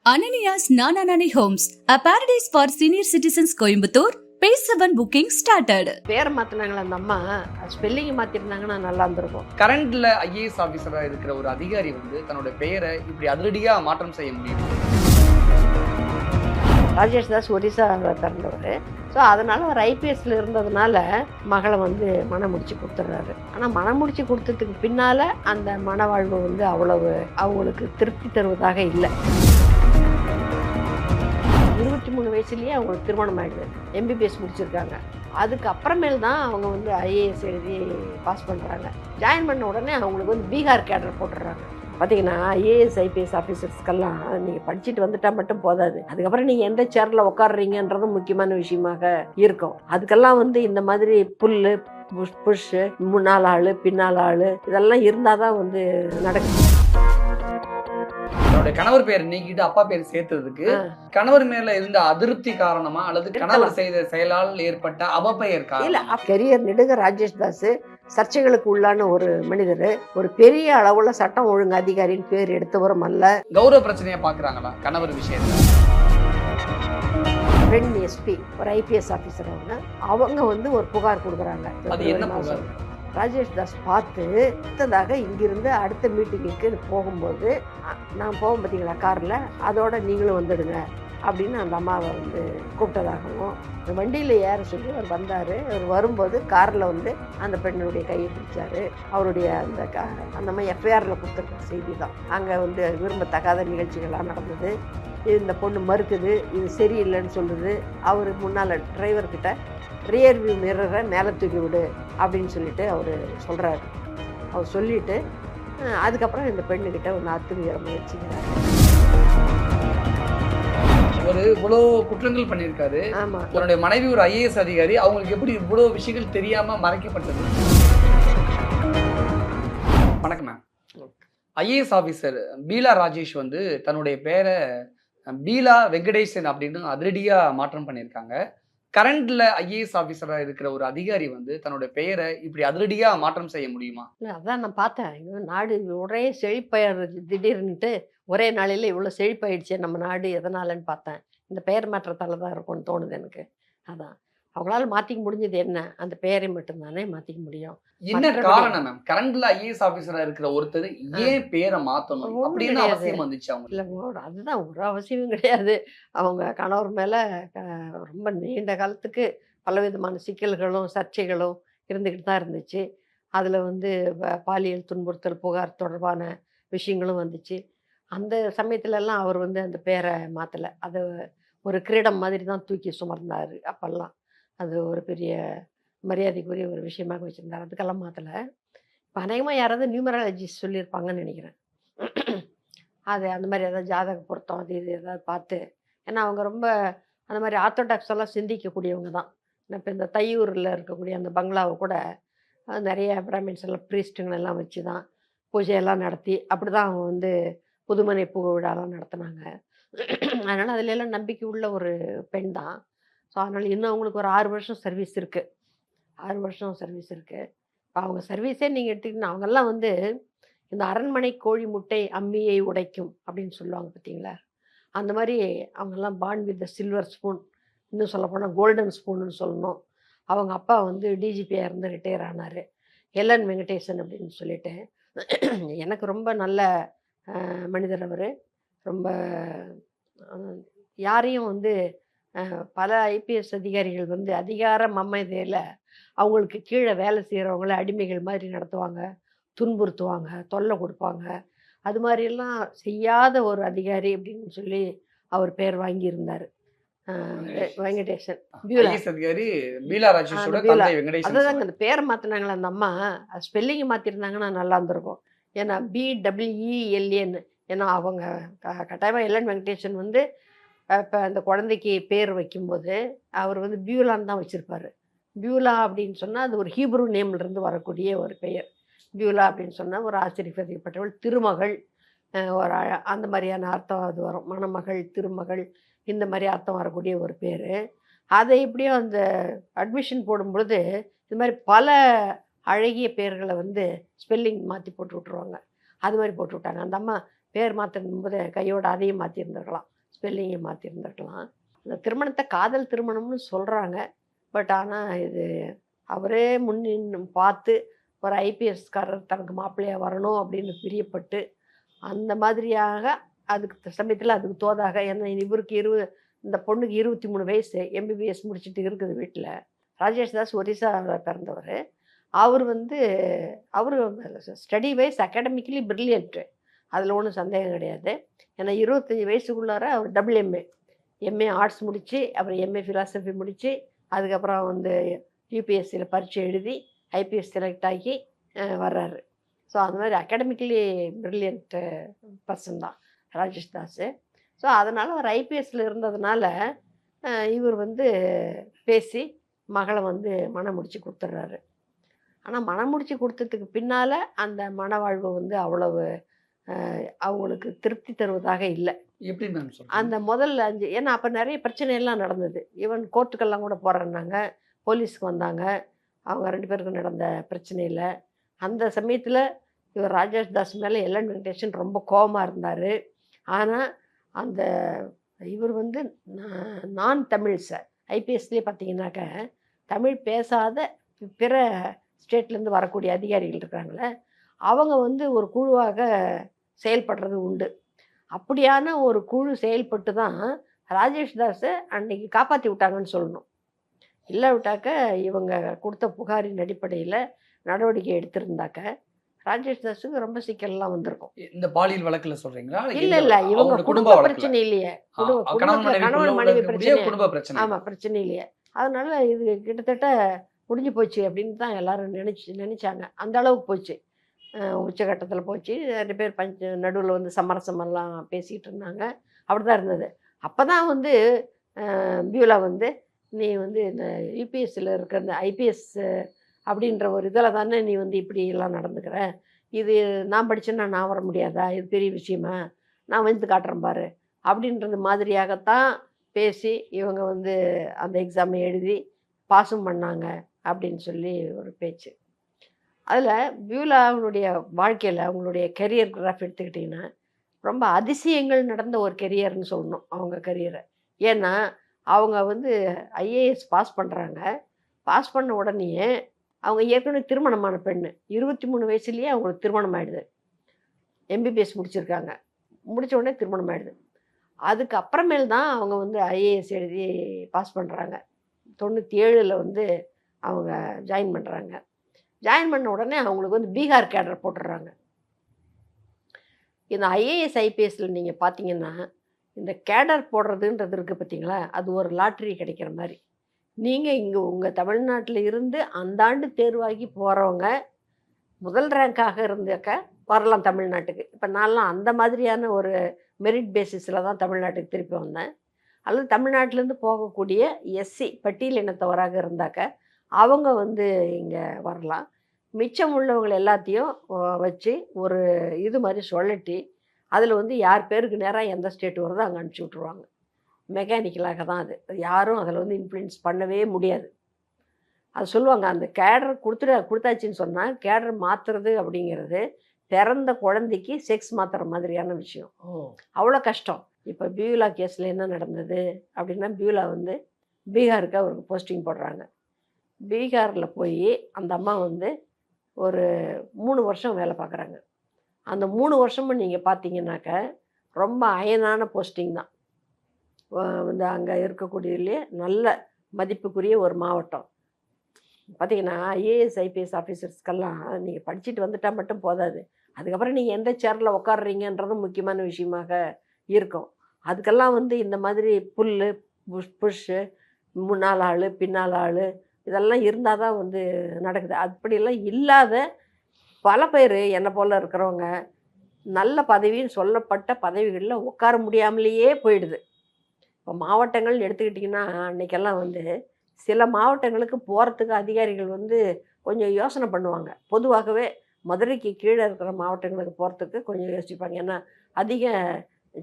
Ananias Nananani Homes, a paradise for senior citizens Coimbatore. Page 7 booking started. பேர் மாத்தினாங்களா அந்த அம்மா, spelling மாத்திருந்தாங்கன்னா நல்லா இருந்திருக்கும். கரண்ட்ல ஐஏஎஸ் ஆபீசரா இருக்கிற ஒரு அதிகாரி வந்து தன்னோட பெயரை இப்படி அதிரடியா மாற்றம் செய்ய முடியும். ராஜேஷ் தாஸ் ஒரிசாவில் பிறந்தவர். ஸோ அதனால் அவர் ஐபிஎஸ்ல இருந்ததுனால மகளை வந்து மனம் முடிச்சு கொடுத்துட்றாரு. ஆனால் மனம் முடிச்சு கொடுத்ததுக்கு பின்னால் அந்த மனவாழ்வு வந்து அவ்வளவு அவங்களுக்கு திருப்தி தருவதாக இல்லை. 23 வயசுலேயே அவங்களுக்கு திருமணம் ஆகிடுது. எம்பிபிஎஸ் முடிச்சிருக்காங்க. அதுக்கு அப்புறமேல் தான் அவங்க வந்து ஐஏஎஸ் எழுதி பாஸ் பண்ணுறாங்க. ஜாயின் பண்ண உடனே அவங்களுக்கு வந்து பீகார் கேடர் போட்டுடுறாங்க. பார்த்தீங்கன்னா ஐஏஎஸ் ஐபிஎஸ் ஆஃபீஸர்ஸ்க்கெல்லாம் நீங்கள் படிச்சுட்டு வந்துட்டால் மட்டும் போதாது. அதுக்கப்புறம் நீங்கள் எந்த சேரில் உட்காடுறீங்கன்றதும் முக்கியமான விஷயமாக இருக்கும். அதுக்கெல்லாம் வந்து இந்த மாதிரி புல்லு புஷ்ஷு முன்னால் ஆள் பின்னால் ஆள் இதெல்லாம் இருந்தால் தான் வந்து நடக்கும். அவருடைய கணவர் பேர் நீக்கிட்டு அப்பா பேர் சேர்த்ததுக்கு கணவர் மேல இருந்த அதிருப்தி காரணமா அல்லது கணவர் செய்த செயலால் ஏற்பட்ட அவப்பெயர் இல்ல கெரியர் நெடுக ராஜேஷ் தாஸ் சர்ச்சைகளுக்கு உள்ளான ஒரு மனிதர். ஒரு பெரிய அளவுல சட்டம் ஒழுங்கு அதிகாரியின் பேர் எடுத்தவரும் அல்ல. கௌரவ பிரச்சனையா பாக்குறாங்களா கணவர் விஷயத்துல? பெண் எஸ்பி ஒரு ஐபிஎஸ் ஆஃபீஸர் அவங்க வந்து ஒரு புகார் கொடுக்குறாங்க. அது என்ன புகார்? ராஜேஷ் தாஸ் பார்த்து அடுத்ததாக இங்கிருந்து அடுத்த மீட்டிங்குக்கு போகும்போது நான் போவோம் பார்த்தீங்களா காரில், அதோட நீங்களும் வந்துடுங்க அப்படின்னு அந்த அம்மாவை வந்து கூப்பிட்டதாகவும், அந்த வண்டியில் ஏற சொல்லி அவர் வந்தார். அவர் வரும்போது காரில் வந்து அந்த பெண்ணுடைய கையை பிடிச்சாரு. அவருடைய அந்த மாதிரி எஃப்ஐஆரில் கொடுத்துருக்க செய்தி தான். அங்கே வந்து விரும்பத்தகாத நிகழ்ச்சிகள்லாம் நடந்தது. இந்த பொண்ணு மறுக்குது, இது சரியில்லைன்னு சொல்லுது. அவர் முன்னால் டிரைவர்கிட்ட ரியர் வியூ மிரரை மேலே தூக்கி விடு அப்படின்னு சொல்லிட்டு அவர் சொல்கிறாரு. அவர் சொல்லிவிட்டு அதுக்கப்புறம் இந்த பெண்ணுக்கிட்ட ஒரு அத்துமீற முயற்சிக்கிறார். ஒரு இவ்வளோ குற்றங்கள் பண்ணியிருக்காரு. ஆமாம். அவருடைய மனைவி ஒரு ஐஏஎஸ் அதிகாரி. அவங்களுக்கு எப்படி இவ்வளோ விஷயங்கள் தெரியாமல் மறைக்கப்பட்டது? வணக்கம் ma'am. IAS officer Beela Rajesh வந்து தன்னுடைய பேரை பீலா வெங்கடேசன் அப்படின்னு அதிரடியா மாற்றம் பண்ணியிருக்காங்க. கரண்ட்ல ஐஏஎஸ் ஆஃபீஸரா இருக்கிற ஒரு அதிகாரி வந்து தன்னோட பெயரை இப்படி அதிரடியா மாற்றம் செய்ய முடியுமா? இல்லை, அதான் நான் பார்த்தேன். நாடு ஒரே செழிப்பயர் திடீர்னுட்டு ஒரே நாளையில் இவ்வளோ செழிப்பாயிடுச்சு நம்ம நாடு. எதனாலன்னு பார்த்தேன். இந்த பெயர் மாற்றத்தால் தான் இருக்கும்னு தோணுது எனக்கு. அதான் அவங்களால மாற்றிக்க முடிஞ்சது என்ன? அந்த பெயரை மட்டும்தானே மாற்றிக்க முடியும். என்ன காரணம் மேம்? கரண்ட்ல ஐஏஎஸ் ஆஃபீஸரா இருக்கிற ஒருத்தர் ஏன் பேரை மாற்றணும் அப்படின்னு அவசியம் வந்துச்சு அவங்க? இல்லை, அதுதான் ஒரு அவசியமும் கிடையாது. அவங்க கணவர் மேலே ரொம்ப நீண்ட காலத்துக்கு பலவிதமான சிக்கல்களும் சர்ச்சைகளும் இருந்துக்கிட்டு தான் இருந்துச்சு. அதில் வந்து பாலியல் துன்புறுத்தல் புகார் தொடர்பான விஷயங்களும் வந்துச்சு. அந்த சமயத்துலலாம் அவர் வந்து அந்த பேரை மாற்றலை. அதை ஒரு கிரீடம் மாதிரி தான் தூக்கி சுமர்ந்தார் அப்போல்லாம். அது ஒரு பெரிய மரியாதைக்குரிய ஒரு விஷயமாக வச்சுருந்தார். அதுக்கெல்லாம் மாற்றலை. இப்போ அநேகமாக யாராவது நியூமராலஜிஸ்ட் சொல்லியிருப்பாங்கன்னு நினைக்கிறேன். அது அந்த மாதிரி ஏதாவது ஜாதக பொருத்தம் அது இது ஏதாவது பார்த்து, ஏன்னா அவங்க ரொம்ப அந்த மாதிரி ஆர்த்தோடாக்ஸெல்லாம் சிந்திக்கக்கூடியவங்க தான். இப்போ இந்த தையூரில் இருக்கக்கூடிய அந்த பங்களாவை கூட நிறைய பிராமின்ஸ் எல்லாம் ப்ரீஸ்ட்டுங்களெல்லாம் வச்சு தான் பூஜையெல்லாம் நடத்தி அப்படி தான் அவங்க வந்து புதுமனை பூ விழாலாம் நடத்தினாங்க. அதனால் அதிலெல்லாம் நம்பிக்கை உள்ள ஒரு பெண் தான். ஸோ அதனால் இன்னும் அவங்களுக்கு ஒரு 6 வருஷம் சர்வீஸ் இருக்குது. 6 வருஷம் சர்வீஸ் இருக்குது. இப்போ அவங்க சர்வீஸே நீங்கள் எடுத்துக்கிட்டீங்கன்னா அவங்கெல்லாம் வந்து இந்த அரண்மனை கோழி முட்டை அம்மியை உடைக்கும் அப்படின்னு சொல்லுவாங்க பார்த்தீங்களா? அந்த மாதிரி அவங்கெல்லாம் born with the silver spoon, இன்னும் சொல்லப்போனால் கோல்டன் ஸ்பூன்னு சொல்லணும். அவங்க அப்பா வந்து டிஜிபியாக இருந்து ரிட்டையர் ஆனார், எல்என் வெங்கடேசன் அப்படின்னு சொல்லிட்டு. எனக்கு ரொம்ப நல்ல மனிதர் அவர். ரொம்ப யாரையும் வந்து பல ஐபிஎஸ் அதிகாரிகள் வந்து அதிகார மமதையில் அவங்களுக்கு கீழே வேலை செய்கிறவங்கள அடிமைகள் மாதிரி நடத்துவாங்க, துன்புறுத்துவாங்க, தொல்லை கொடுப்பாங்க. அது மாதிரியெல்லாம் செய்யாத ஒரு அதிகாரி அப்படின்னு சொல்லி அவர் பேர் வாங்கியிருந்தார். வெங்கடேசன் அதிகாரி பீலா ராஜேஷோட தந்தை வெங்கடேசன். அதுதாங்க அந்த பேரை மாற்றினாங்களா அந்த அம்மா, ஸ்பெல்லிங்கை மாற்றிருந்தாங்கன்னா நல்லா இருந்திருக்கும். ஏன்னா BWELN, ஏன்னா அவங்க கட்டாயமாக எல்என் வெங்கடேசன் வந்து இப்போ அந்த குழந்தைக்கு பேர் வைக்கும்போது அவர் வந்து பியூலான்னு தான் வச்சுருப்பார். பியூலா அப்படின்னு சொன்னால் அது ஒரு ஹீப்ரு நேம்லேருந்து வரக்கூடிய ஒரு பெயர். பியூலா அப்படின்னு சொன்னால் ஒரு ஆச்சரியப்பட்டவள், திருமகள், ஒரு அந்த மாதிரியான அர்த்தம் அது வரும். மணமகள், திருமகள், இந்த மாதிரி அர்த்தம் வரக்கூடிய ஒரு பேர். அதை எப்படியோ அந்த அட்மிஷன் போடும்பொழுது இது மாதிரி பல அழகிய பேர்களை வந்து ஸ்பெல்லிங் மாற்றி போட்டு விட்ருவாங்க. அது மாதிரி போட்டு விட்டாங்க. அந்த அம்மா பேர் மாற்றிருக்கும்போது கையோட அதையும் மாற்றிருந்துருக்கலாம். ஸ்பெல்லிங்கை மாற்றிருந்துருக்கலாம். இந்த திருமணத்தை காதல் திருமணம்னு சொல்கிறாங்க. பட் ஆனால் இது அவரே முன்னின்னு பார்த்து ஒரு ஐபிஎஸ்காரர் தனக்கு மாப்பிள்ளையாக வரணும் அப்படின்னு பிரியப்பட்டு அந்த மாதிரியாக அதுக்கு சமயத்தில் அதுக்கு தோதாக, ஏன்னா இவருக்கு இந்த பொண்ணுக்கு 23 வயசு, எம்பிபிஎஸ் முடிச்சுட்டு இருக்குது வீட்டில். ராஜேஷ் தாஸ் ஒரிசாவில் பிறந்தவர். அவர் வந்து அவர் ஸ்டடி வைஸ் அகாடமிக்கலி பிரில்லியன்ட்டு, அதில் ஒன்றும் சந்தேகம் கிடையாது. ஏன்னா 25 வயசுக்குள்ளார அவர் டபுள் எம்ஏ ஆர்ட்ஸ் முடித்து, அப்புறம் எம்ஏ ஃபிலாசபி முடித்து, அதுக்கப்புறம் வந்து யூபிஎஸ்சியில் பரீட்சை எழுதி ஐபிஎஸ் செலக்ட் ஆகி வர்றாரு. ஸோ அந்த மாதிரி அகாடமிக்கலி பிரில்லியன்ட் பர்சன் தான் ராஜேஷ் தாஸ். ஸோ அதனால் அவர் ஐபிஎஸ்சில் இருந்ததுனால இவர் வந்து பேசி மகளை வந்து மனம் முடித்து கொடுத்துட்றாரு. ஆனால் மனம் முடித்து கொடுத்ததுக்கு பின்னால் அந்த மன வாழ்வு வந்து அவ்வளவு அவங்களுக்கு திருப்தி தருவதாக இல்லை. எப்படி மேம் அந்த முதல் 5, ஏன்னா அப்போ நிறைய பிரச்சனையெல்லாம் நடந்தது. ஈவன் கோர்ட்டுக்கெல்லாம் கூட போகிறேன்னாங்க, போலீஸ்க்கு வந்தாங்க. அவங்க 2 பேருக்கும் நடந்த பிரச்சனையில் அந்த சமயத்தில் இவர் ராஜேஷ் தாஸ் மேலே எல்என் வெங்கடேஷன் ரொம்ப கோபமாக இருந்தார். ஆனால் அந்த இவர் வந்து நான் தமிழ்ஸ ஐபிஎஸ்லேயே பார்த்தீங்கன்னாக்க தமிழ் பேசாத பிற ஸ்டேட்லேருந்து வரக்கூடிய அதிகாரிகள் இருக்கிறாங்களே, அவங்க வந்து ஒரு குழுவாக செயல்படுறது உண்டு. அப்படியான ஒரு குழு செயல்பட்டு தான் ராஜேஷ் தாஸை அன்னைக்கு காப்பாற்றி விட்டாங்கன்னு சொல்லணும். இல்லை விட்டாக்க இவங்க கொடுத்த புகாரின் அடிப்படையில் நடவடிக்கை எடுத்திருந்தாக்க ராஜேஷ் தாஸுக்கு ரொம்ப சிக்கல்லாம் வந்திருக்கும். இந்த பாலியல் வழக்குல சொல்றீங்களா? இல்லை இவங்க குடும்ப பிரச்சனை இல்லையே, கணவன் மனைவி பிரச்சனை. ஆமாம், பிரச்சனை இல்லையே. அதனால இது கிட்டத்தட்ட முடிஞ்சு போச்சு அப்படின்னு தான் எல்லாரும் நினைச்சாங்க. அந்த அளவுக்கு போச்சு, உச்சகட்டத்தில் போச்சு. 2 பேர் நடுவில் வந்து சமரசமெல்லாம் பேசிகிட்டு இருந்தாங்க. அப்படி தான் இருந்தது. அப்போ தான் வந்து பியூலா வந்து நீ வந்து இந்த யூபிஎஸ்சியில் இருக்கிற இந்த ஐபிஎஸ் அப்படின்ற ஒரு இதில் தானே நீ வந்து இப்படி எல்லாம் நடந்துக்கிற, இது நான் படித்தேன்னா நான் வர முடியாதா, இது பெரிய விஷயமா, நான் வந்து காட்டுறேன் பாரு அப்படின்றது மாதிரியாகத்தான் பேசி இவங்க வந்து அந்த எக்ஸாமை எழுதி பாஸும் பண்ணாங்க அப்படின்னு சொல்லி ஒரு பேச்சு. அதில் பியூலாவுடைய வாழ்க்கையில் அவங்களுடைய கெரியர் கிராஃப் எடுத்துக்கிட்டிங்கன்னா ரொம்ப அதிசயங்கள் நடந்த ஒரு கெரியர்னு சொல்லணும் அவங்க கெரியரை. ஏன்னா அவங்க வந்து ஐஏஎஸ் பாஸ் பண்ணுறாங்க. பாஸ் பண்ண உடனேயே அவங்க ஏற்கனவே திருமணமான பெண்ணு, 23 வயசுலேயே அவங்களுக்கு திருமணம் ஆகிடுது. எம்பிபிஎஸ் முடிச்சிருக்காங்க, முடித்த உடனே திருமணம் ஆகிடுது. அதுக்கு அப்புறமேல் தான் அவங்க வந்து ஐஏஎஸ் எழுதி பாஸ் பண்ணுறாங்க. 97 வந்து அவங்க ஜாயின் பண்ணுறாங்க. ஜாயின் பண்ண உடனே அவங்களுக்கு வந்து பீகார் கேடர் போட்டுடுறாங்க. இந்த ஐஏஎஸ் ஐபிஎஸ்சில் நீங்கள் பார்த்தீங்கன்னா இந்த கேடர் போடுறதுன்றது இருக்குது பார்த்தீங்களா, அது ஒரு லாட்ரி கிடைக்கிற மாதிரி. நீங்கள் இங்கே உங்கள் தமிழ்நாட்டில் இருந்து அந்த ஆண்டு தேர்வாகி போகிறவங்க முதல் ரேங்காக இருந்தாக்க வரலாம் தமிழ்நாட்டுக்கு. இப்போ நான்லாம் அந்த மாதிரியான ஒரு மெரிட் பேசிஸில் தான் தமிழ்நாட்டுக்கு திருப்பி வந்தேன். அல்லது தமிழ்நாட்டிலேருந்து போகக்கூடிய எஸ்சி பட்டியல் இனத்தவராக இருந்தாக்க அவங்க வந்து இங்கே வரலாம். மிச்சம் உள்ளவங்களை எல்லாத்தையும் வச்சு ஒரு இது மாதிரி சொல்லட்டி அதில் வந்து யார் பேருக்கு நேராக எந்த ஸ்டேட் வருதோ அங்கே அனுப்பிச்சி விட்ருவாங்க. மெக்கானிக்கலாக தான் அது, யாரும் அதில் வந்து இன்ஃப்ளூயன்ஸ் பண்ணவே முடியாது. அது சொல்லுவாங்க, அந்த கேடர் கொடுத்தாச்சின்னு சொன்னால் கேடர் மாற்றுறது அப்படிங்கிறது பிறந்த குழந்தைக்கு செக்ஸ் மாற்றுற மாதிரியான விஷயம். அவ்வளோ கஷ்டம். இப்போ பியூலா கேஸில் என்ன நடந்தது அப்படின்னா, பியூலா வந்து பீகாருக்கு அவருக்கு போஸ்டிங் போடுறாங்க. பீகாரில் போய் அந்த அம்மா வந்து ஒரு 3 வருஷம் வேலை பார்க்குறாங்க. அந்த 3 வருஷமும் நீங்கள் பார்த்தீங்கன்னாக்க ரொம்ப அயனான போஸ்டிங் தான். வந்து அங்கே இருக்கக்கூடியதுலேயே நல்ல மதிப்புக்குரிய ஒரு மாவட்டம். பார்த்தீங்கன்னா ஐஏஎஸ் ஐபிஎஸ் ஆஃபீஸர்ஸ்க்கெல்லாம் நீங்கள் படிச்சுட்டு வந்துட்டால் மட்டும் போதாது, அதுக்கப்புறம் நீங்கள் எந்த சேரில் உட்காடுறீங்கன்றதும் முக்கியமான விஷயமாக இருக்கும். அதுக்கெல்லாம் வந்து இந்த மாதிரி புஷ்ஷு, முன்னால் ஆள் பின்னால் ஆள் இதெல்லாம் இருந்தால் தான் வந்து நடக்குது. அப்படியெல்லாம் இல்லாத பல பேர் என்னை போல் இருக்கிறவங்க நல்ல பதவின்னு சொல்லப்பட்ட பதவிகளில் உட்கார முடியாமலேயே போயிடுது. இப்போ மாவட்டங்கள் எடுத்துக்கிட்டிங்கன்னா அன்றைக்கெல்லாம் வந்து சில மாவட்டங்களுக்கு போகிறதுக்கு அதிகாரிகள் வந்து கொஞ்சம் யோசனை பண்ணுவாங்க. பொதுவாகவே மதுரைக்கு கீழே இருக்கிற மாவட்டங்களுக்கு போகிறதுக்கு கொஞ்சம் யோசிப்பாங்க. ஏன்னா அதிக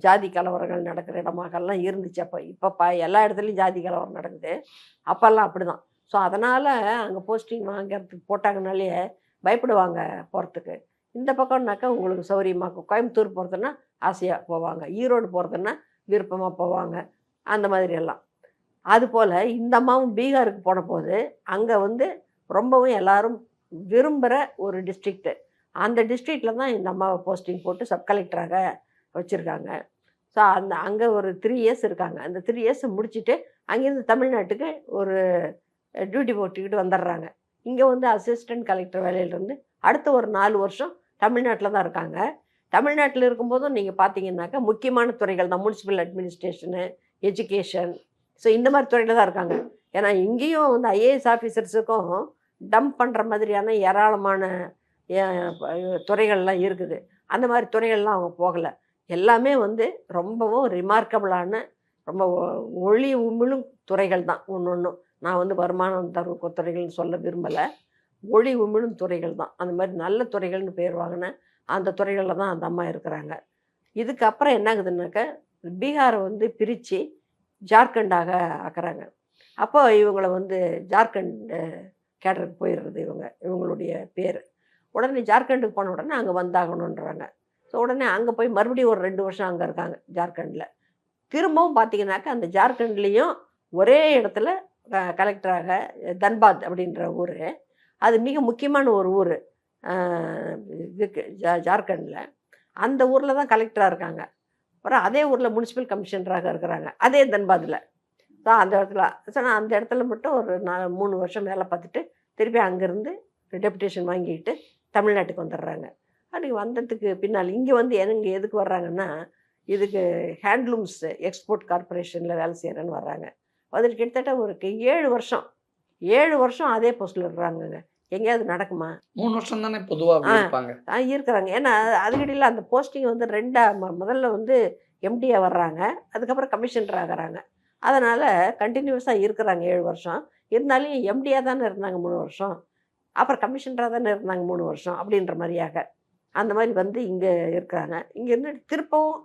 ஜாதி கலவரங்கள் நடக்கிற இடமாகலாம் இருந்துச்சு அப்போ. இப்போ எல்லா இடத்துலையும் ஜாதி கலவரம் நடக்குது, அப்போல்லாம் அப்படி தான். ஸோ அதனால் அங்கே போஸ்டிங் வாங்கிறதுக்கு போட்டாங்கனாலே பயப்படுவாங்க போகிறதுக்கு. இந்த பக்கம்னாக்கா உங்களுக்கு சௌரியமாக, கோயம்புத்தூர் போகிறதுன்னா ஆசையாக போவாங்க, ஈரோடு போகிறதுன்னா விருப்பமாக போவாங்க, அந்த மாதிரி எல்லாம். அதுபோல் இந்த அம்மாவும் பீகாருக்கு போன போது அங்கே வந்து ரொம்பவும் எல்லாரும் விரும்புகிற ஒரு டிஸ்ட்ரிக்ட்டு. அந்த டிஸ்ட்ரிக்டில் தான் இந்த அம்மாவை போஸ்டிங் போட்டு சப் கலெக்டராக வச்சுருக்காங்க. ஸோ அங்கே ஒரு 3 இயர்ஸ் இருக்காங்க. அந்த 3 இயர்ஸை முடிச்சுட்டு அங்கேருந்து தமிழ்நாட்டுக்கு ஒரு டியூட்டி போட்டுக்கிட்டு வந்துடுறாங்க. இங்கே வந்து அசிஸ்டன்ட் கலெக்டர் வேலையிலேருந்து அடுத்த ஒரு 4 வருஷம் தமிழ்நாட்டில் தான் இருக்காங்க. தமிழ்நாட்டில் இருக்கும்போதும் நீங்கள் பார்த்தீங்கன்னாக்கா முக்கியமான துறைகள் தான், முனிசிபல் அட்மினிஸ்ட்ரேஷனு, எஜுகேஷன். ஸோ இந்த மாதிரி துறையில் தான் இருக்காங்க. ஏன்னா இங்கேயும் வந்து ஐஏஎஸ் ஆஃபீஸர்ஸுக்கும் டம்ப் பண்ணுற மாதிரியான ஏராளமான துறைகள்லாம் இருக்குது. அந்த மாதிரி துறைகள்லாம் அவங்க போகலை. எல்லாமே வந்து ரொம்பவும் ரிமார்க்கபிளான, ரொம்ப ஒளி உமிழும் துறைகள் தான் ஒன்றும். நான் வந்து வருமானம் தரும் துறைகள்னு சொல்ல விரும்பலை. ஒளி உமிழும் துறைகள் தான். அந்த மாதிரி நல்ல துறைகள்னு பேர் வாங்கின அந்த துறைகளில் தான் அந்த அம்மா இருக்கிறாங்க. இதுக்கப்புறம் என்ன ஆகுதுன்னாக்கா, பீகாரை வந்து பிரித்து ஜார்க்கண்டாக ஆக்குறாங்க. அப்போ இவங்கள வந்து ஜார்க்கண்ட் கேடருக்கு போயிடுறது இவங்களுடைய பேர். உடனே ஜார்க்கண்டுக்கு போன உடனே அங்கே வந்தாகணுன்றாங்க. ஸோ உடனே அங்கே போய் மறுபடியும் ஒரு 2 வருஷம் அங்கே இருக்காங்க ஜார்க்கண்டில். திரும்பவும் பார்த்தீங்கன்னாக்கா அந்த ஜார்க்கண்ட்லேயும் ஒரே இடத்துல கலெக்டராக தன்பாத் அப்படின்ற ஊர், அது மிக முக்கியமான ஒரு ஊர் இதுக்கு ஜார்க்கண்டில். அந்த ஊரில் தான் கலெக்டராக இருக்காங்க. அப்புறம் அதே ஊரில் முனிசிபல் கமிஷனராக இருக்கிறாங்க, அதே தன்பாத்தில். ஸோ அந்த இடத்துல நான் அந்த இடத்துல மட்டும் ஒரு 3 வருஷம் வேலை பார்த்துட்டு திருப்பி அங்கேருந்து டெபுடேஷன் வாங்கிக்கிட்டு தமிழ்நாட்டுக்கு வந்துடுறாங்க. அதுக்கு வந்ததுக்கு பின்னால் இங்கே வந்து இங்கே எதுக்கு வர்றாங்கன்னா, இதுக்கு ஹேண்ட்லூம்ஸ் எக்ஸ்போர்ட் கார்பரேஷனில் வேலை செய்கிறேன்னு வர்றாங்க. வந்துட்டு கிட்டத்தட்ட ஒரு 7 வருஷம் அதே போஸ்ட்டில் இருக்கிறாங்கங்க. எங்கேயாவது நடக்குமா? 3 வருஷம் தானே பொதுவாக இருப்பாங்க. இருக்கிறாங்க. ஏன்னா அதுக்கிடையில் அந்த போஸ்டிங் வந்து முதல்ல வந்து எம்டியாக வர்றாங்க, அதுக்கப்புறம் கமிஷனர் ஆகிறாங்க. அதனால் கண்டினியூஸாக இருக்கிறாங்க 7 வருஷம். இருந்தாலும் எம்டியாக தானே இருந்தாங்க 3 வருஷம், அப்புறம் கமிஷனராக தானே இருந்தாங்க 3 வருஷம் அப்படின்ற மாதிரியாக. அந்த மாதிரி வந்து இங்கே இருக்கிறாங்க. இங்கேருந்து திருப்பவும்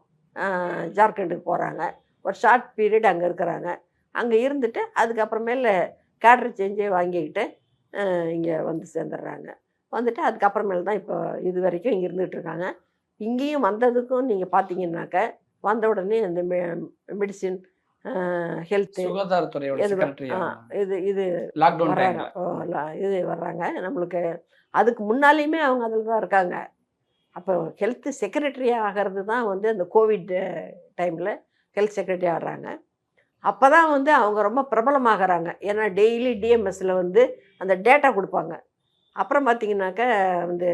ஜார்க்கண்டுக்கு போகிறாங்க. ஒரு ஷார்ட் பீரியட் அங்கே இருக்கிறாங்க. அங்கே இருந்துட்டு அதுக்கப்புறமேல கேடர் சேஞ்சே வாங்கிக்கிட்டு இங்கே வந்து சேர்ந்துடுறாங்க. வந்துட்டு அதுக்கப்புறமேல தான் இப்போ இது வரைக்கும் இங்கே இருந்துகிட்ருக்காங்க. இங்கேயும் வந்ததுக்கும் நீங்கள் பார்த்தீங்கன்னாக்க, வந்த உடனே இந்த மெடிசின், ஹெல்த்து, சுகாதாரத்துறையோட இது லாக்டவுன் வர்றாங்க. இது வர்றாங்க நம்மளுக்கு. அதுக்கு முன்னாலேயுமே அவங்க அதில் தான் இருக்காங்க. அப்போ ஹெல்த் செக்ரட்டரி ஆகிறது தான் வந்து அந்த கோவிட் டைமில் ஹெல்த் செக்ரட்டரி ஆகிறாங்க. அப்போ தான் வந்து அவங்க ரொம்ப பிரபலமாகறாங்க. ஏன்னா டெய்லி டிஎம்எஸ்சில் வந்து அந்த டேட்டா கொடுப்பாங்க. அப்புறம் பார்த்திங்கனாக்கா வந்து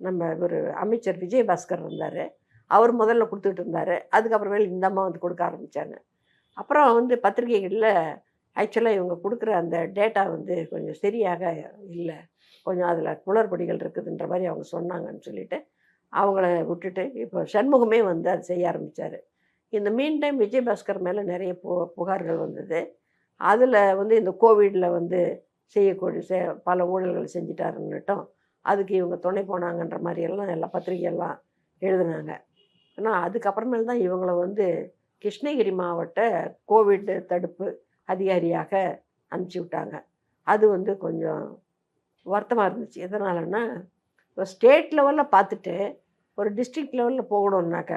நம்ம ஒரு அமைச்சர் விஜயபாஸ்கர் இருந்தார், அவர் முதல்ல கொடுத்துட்டு இருந்தார். அதுக்கப்புறமேல இந்த அம்மா வந்து கொடுக்க ஆரம்பித்தாங்க. அப்புறம் வந்து பத்திரிகைகளில் ஆக்சுவலாக இவங்க கொடுக்குற அந்த டேட்டா வந்து கொஞ்சம் சரியாக இல்லை, கொஞ்சம் அதில் குளறுபடிகள் இருக்குதுன்ற மாதிரி அவங்க சொன்னாங்கன்னு சொல்லிவிட்டு அவங்கள விட்டுட்டு இப்போ சண்முகமே வந்து அதை செய்ய ஆரம்பித்தார். இந்த மீன் டைம் விஜயபாஸ்கர் மேலே நிறைய புகார்கள் வந்தது. அதில் வந்து இந்த கோவிடில் வந்து பல ஊழல்கள் செஞ்சிட்டாருன்னுட்டும் அதுக்கு இவங்க துணை போனாங்கன்ற மாதிரியெல்லாம் எல்லா பத்திரிகையெல்லாம் எழுதுனாங்க. ஆனால் அதுக்கப்புறமேல் தான் இவங்களை வந்து கிருஷ்ணகிரி மாவட்ட கோவிட் தடுப்பு அதிகாரியாக அனுப்பிச்சி விட்டாங்க. அது வந்து கொஞ்சம் வருத்தமாக இருந்துச்சு. எதனாலன்னா, இப்போ ஸ்டேட் லெவலில் பார்த்துட்டு ஒரு டிஸ்ட்ரிக்ட் லெவலில் போகணுன்னாக்க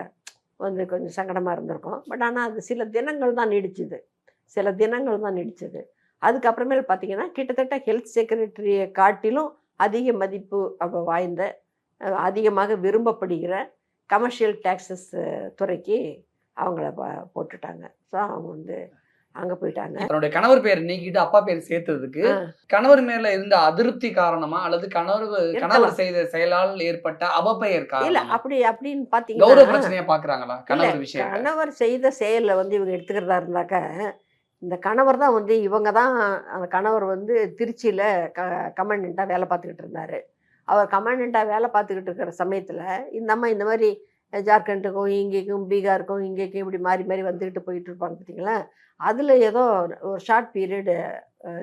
வந்து கொஞ்சம் சங்கடமாக இருந்திருக்கும். பட் ஆனால் அது சில தினங்கள் தான் நீடிச்சது. அதுக்கப்புறமேல் பார்த்திங்கன்னா கிட்டத்தட்ட ஹெல்த் செக்ரட்டரியை காட்டிலும் அதிக மதிப்பு வாய்ந்த, அதிகமாக விரும்பப்படுகிற கமர்ஷியல் டேக்ஸஸ் துறைக்கு அவங்கள போட்டுட்டாங்க. ஸோ அவங்க வந்து அங்கே போயிட்டாங்க. தன்னுடைய கணவர் பேர் நீக்கிட்டு அப்பா பேர் சேர்த்ததுக்கு கணவர் மேல இருந்த அதிருப்தி காரணமா, அல்லது கணவர் செய்த செயலால் ஏற்பட்ட அவப்பெயர் காரணமா? இல்ல அப்படின்னு பாத்தீங்கன்னா கௌரவ பிரச்சனையா பாக்குறாங்களா கணவர் விஷயம்? கணவர் செய்த செயல்ல வந்து இவங்க எடுத்துக்கிறதா இருந்தாக்க, இந்த கணவர் தான் வந்து இவங்க தான் அந்த கணவர் வந்து திருச்சியில கமாண்டண்டா வேலை பார்த்துக்கிட்டு இருந்தாரு. அவர் கமாண்டண்டா வேலை பார்த்துக்கிட்டு இருக்கிற சமயத்துல இந்த அம்மா இந்த மாதிரி ஜார்க்கண்டுக்கும் இங்கேக்கும் பீகாருக்கும் இங்கேக்கும் இப்படி மாறி மாறி வந்துக்கிட்டு போயிட்டு இருப்பாங்க பார்த்தீங்களா. அதில் ஏதோ ஒரு ஷார்ட் பீரியடு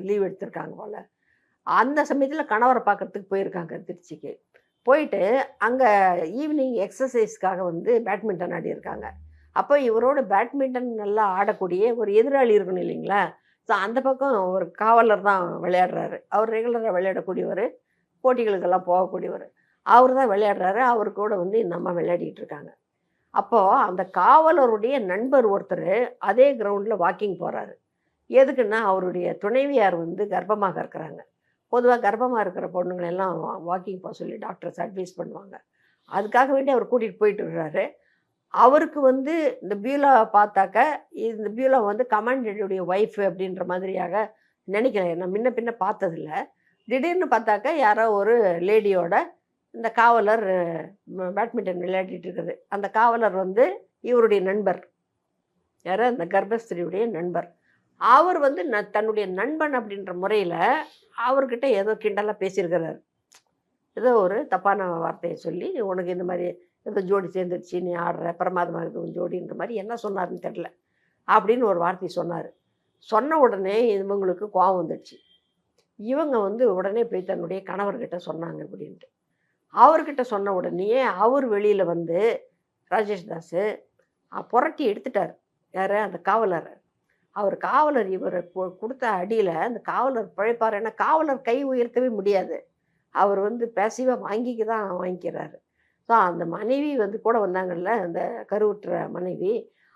லீவ் எடுத்திருக்காங்க போல். அந்த சமயத்தில் கணவரை பார்க்குறதுக்கு போயிருக்காங்க திருச்சிக்கு. போயிட்டு அங்கே ஈவினிங் எக்ஸசைஸ்க்காக வந்து பேட்மிண்டன் ஆடி இருக்காங்க. அப்போ இவரோட பேட்மிண்டன் நல்லா ஆடக்கூடிய ஒரு எதிராளி இருக்கணும் இல்லைங்களா. ஸோ அந்த பக்கம் ஒரு காவலர் தான் விளையாடுறாரு. அவர் ரெகுலராக விளையாடக்கூடியவர், போட்டிகளுக்கெல்லாம் போகக்கூடியவர். அவர் தான் விளையாடுறாரு. அவர் கூட வந்து இந்த அம்மா விளையாடிட்டு இருக்காங்க. அப்போது அந்த காவலருடைய நண்பர் ஒருத்தர் அதே கிரவுண்டில் வாக்கிங் போகிறாரு. எதுக்குன்னா அவருடைய துணைவியார் வந்து கர்ப்பமாக இருக்கிறாங்க. பொதுவாக கர்ப்பமாக இருக்கிற பொண்ணுங்களெல்லாம் வாக்கிங் போக சொல்லி டாக்டர்ஸ் அட்வைஸ் பண்ணுவாங்க. அதுக்காக வேண்டி அவர் கூட்டிகிட்டு போயிட்டு இருக்கிறாரு. அவருக்கு வந்து இந்த பியூலாவை பார்த்தாக்க இந்த பியூலா வந்து கமாண்டருடைய ஒய்ஃப் அப்படின்ற மாதிரியாக நினைக்கிறேன். நான் முன்ன பின்ன பார்த்ததில்ல. திடீர்னு பார்த்தாக்க யாரோ ஒரு லேடியோட இந்த காவலர் பேட்மிண்டன் விளையாடிட்டு இருக்குது. அந்த காவலர் வந்து இவருடைய நண்பர், யாரோ அந்த கர்ப்பஸ்திரியுடைய நண்பர். அவர் வந்து தன்னுடைய நண்பன் அப்படின்ற முறையில் அவர்கிட்ட ஏதோ கிண்டலாக பேசியிருக்கிறார். ஏதோ ஒரு தப்பான வார்த்தையை சொல்லி, உனக்கு இந்த மாதிரி ஏதோ ஜோடி சேர்ந்துருச்சு, நீ ஆடுற பிரமாதமாக இருக்குது ஜோடின்ற மாதிரி என்ன சொன்னார்னு தெரில அப்படின்னு ஒரு வார்த்தை சொன்னார். சொன்ன உடனே இவங்களுக்கு கோவம் வந்துடுச்சு. இவங்க வந்து உடனே போய் தன்னுடைய கணவர்கிட்ட சொன்னாங்க அப்படின்ட்டு. அவர்கிட்ட சொன்ன உடனேயே அவர் வெளியில் வந்து ராஜேஷ் தாஸ் புரட்டி எடுத்துட்டார். யார்? அந்த காவலர். அவர் காவலர் இவர் கொடுத்த அடியில் அந்த காவலர் பிழைப்பார். ஏன்னா காவலர் கை உயர்த்தவே முடியாது. அவர் வந்து பேசிவாக வாங்கிக்க தான் வாங்கிக்கிறாரு. ஸோ அந்த மனைவி வந்து கூட வந்தாங்கல்ல, அந்த கருவுற்ற மனைவி,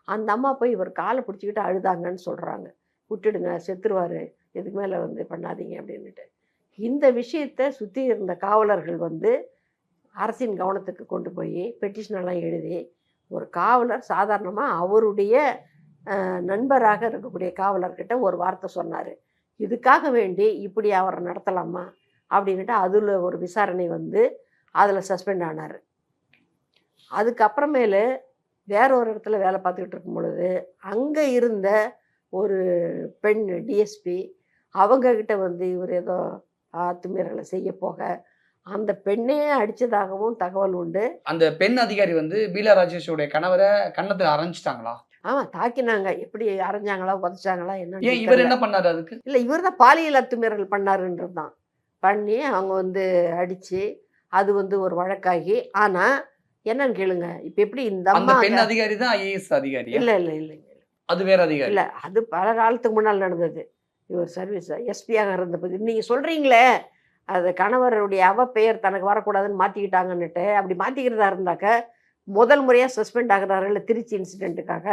அந்த அம்மா போய் இவர் காலை பிடிச்சிக்கிட்டு அழுதாங்கன்னு சொல்கிறாங்க. விட்டுடுங்க, செத்துருவார், இதுக்கு மேலே வந்து பண்ணாதீங்க அப்படின்ட்டு. இந்த விஷயத்தை சுற்றி இருந்த காவலர்கள் வந்து அரசின் கவனத்துக்கு கொண்டு போய் பெட்டிஷனெல்லாம் எழுதி, ஒரு காவலர் சாதாரணமாக அவருடைய நண்பராக இருக்கக்கூடிய காவலர்கிட்ட ஒரு வார்த்தை சொன்னார், இதுக்காக வேண்டி இப்படி அவரை நடத்தலாமா அப்படின்ட்டு அதில் ஒரு விசாரணை வந்து அதில் சஸ்பெண்ட் ஆனார். அதுக்கப்புறமேலு வேற ஒரு இடத்துல வேலை பார்த்துக்கிட்டு இருக்கும் பொழுது அங்கே இருந்த ஒரு பெண் டிஎஸ்பி அவங்கக்கிட்ட வந்து இவர் ஏதோ அத்துமீறலை செய்ய போக அந்த பெண்ணே அடித்ததாகவும் தகவல் உண்டு. அந்த பெண் அதிகாரி வந்து பீலா ராஜேஷோடைய கணவரை கன்னத்தில் அரைஞ்சிட்டாங்களா? ஆமாம், தாக்கினாங்க. எப்படி அரைஞ்சாங்களா உதச்சாங்களா என்ன? ஏன் இவர் என்ன பண்ணாரு அதுக்கு? இல்லை, இவர் தான் பாலியல் அத்துமீறல் பண்ணாருன்றது தான் பண்ணி அவங்க வந்து அடித்து அது வந்து ஒரு வழக்காகி. ஆனால் என்னன்னு கேளுங்க, இப்போ எப்படி இந்த அந்த அம்மா பெண் அதிகாரி தான் ஐஏஎஸ் அதிகாரி? இல்லை இல்லை இல்லை அது வேற அதிகாரி இல்லை, அது பல காலத்துக்கு முன்னால் நடந்தது. இவர் சர்வீஸ் எஸ்பியாக இருந்தபோது நீங்கள் சொல்கிறீங்களே அது கணவருடைய பெயர் தனக்கு வரக்கூடாதுன்னு மாற்றிக்கிட்டாங்கன்னுட்டு. அப்படி மாற்றிக்கிறதா இருந்தாக்க முதல் முறையாக சஸ்பெண்ட் ஆகுறாரு இல்லை திருச்சி இன்சிடெண்ட்டுக்காக,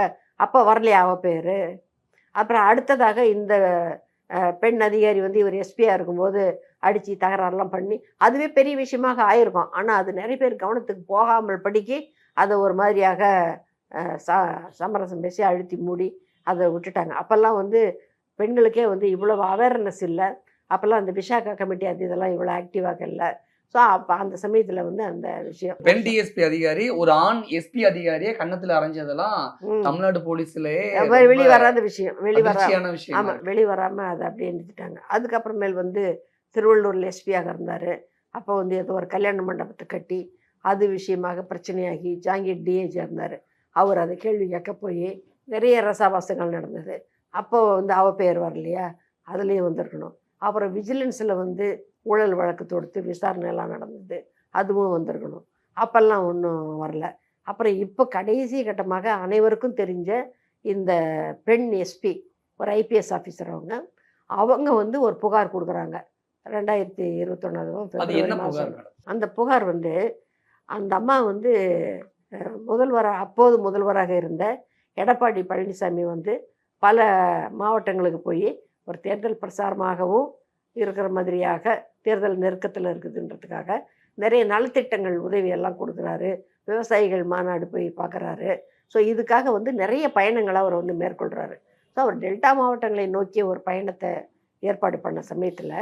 அப்போ வரலையா பேர். அப்புறம் அடுத்ததாக இந்த பெண் அதிகாரி வந்து இவர் எஸ்பியாக இருக்கும்போது அடித்து தகராறுலாம் பண்ணி அதுவே பெரிய விஷயமாக ஆயிருக்கும். ஆனால் அது நிறைய பேர் கவனத்துக்கு போகாமல் படிக்கி அதை ஒரு மாதிரியாக சமரசம் பேசி அழுத்தி மூடி அதை விட்டுட்டாங்க. அப்போல்லாம் வந்து பெண்களுக்கே வந்து இவ்வளோ அவேர்னஸ் இல்லை. அப்போல்லாம் அந்த விஷாகா கமிட்டி அது இதெல்லாம் இவ்வளோ ஆக்டிவாக இல்லை. ஸோ அப்போ அந்த சமயத்தில் வந்து அந்த விஷயம் பெண் டிஎஸ்பி அதிகாரி ஒரு ஆண் எஸ்பி அதிகாரியே கன்னத்தில் அரைஞ்சதெல்லாம் தமிழ்நாடு போலீஸ்லயே வெளிவராத விஷயம், விஷயம். ஆமாம், வெளிவராமல் அதை அப்படியே நிறுத்திட்டாங்க. அதுக்கப்புறமேல் வந்து திருவள்ளூரில் எஸ்பியாக இருந்தார். அப்போ வந்து ஏதோ ஒரு கல்யாண மண்டபத்தை கட்டி அது விஷயமாக பிரச்சனையாகி ஜாங்கீர் டிஏஜியாக இருந்தார். அவர் அதை கேள்வி கேட்க போய் நிறைய ரசாபாசங்கள் நடந்தது. அப்போ வந்து பேர் வரலையா, அதுலேயும் வந்திருக்கணும். அப்புறம் விஜிலன்ஸில் வந்து ஊழல் வழக்கு தொடுத்து விசாரணையெல்லாம் நடந்தது, அதுவும் வந்திருக்கணும். அப்போல்லாம் ஒன்றும் வரல. அப்புறம் இப்போ கடைசி கட்டமாக அனைவருக்கும் தெரிஞ்ச இந்த பெண் எஸ்பி ஒரு ஐபிஎஸ் ஆஃபீஸர் அவங்க வந்து ஒரு புகார் கொடுக்குறாங்க 2021 பிப்ரவரி மாதம். அந்த புகார் வந்து அந்த அம்மா வந்து அப்போது முதல்வராக இருந்த எடப்பாடி பழனிசாமி வந்து பல மாவட்டங்களுக்கு போய் ஒரு தேர்தல் பிரசாரமாகவும் இருக்கிற மாதிரியாக தேர்தல் நெருக்கத்தில் இருக்குதுன்றதுக்காக நிறைய நலத்திட்டங்கள் உதவியெல்லாம் கொடுக்குறாரு. விவசாயிகள் மாநாடு போய் பார்க்குறாரு. ஸோ இதுக்காக வந்து நிறைய பயணங்களை அவர் வந்து மேற்கொள்கிறாரு. ஸோ அவர் டெல்டா மாவட்டங்களை நோக்கிய ஒரு பயணத்தை ஏற்பாடு பண்ண சமயத்தில்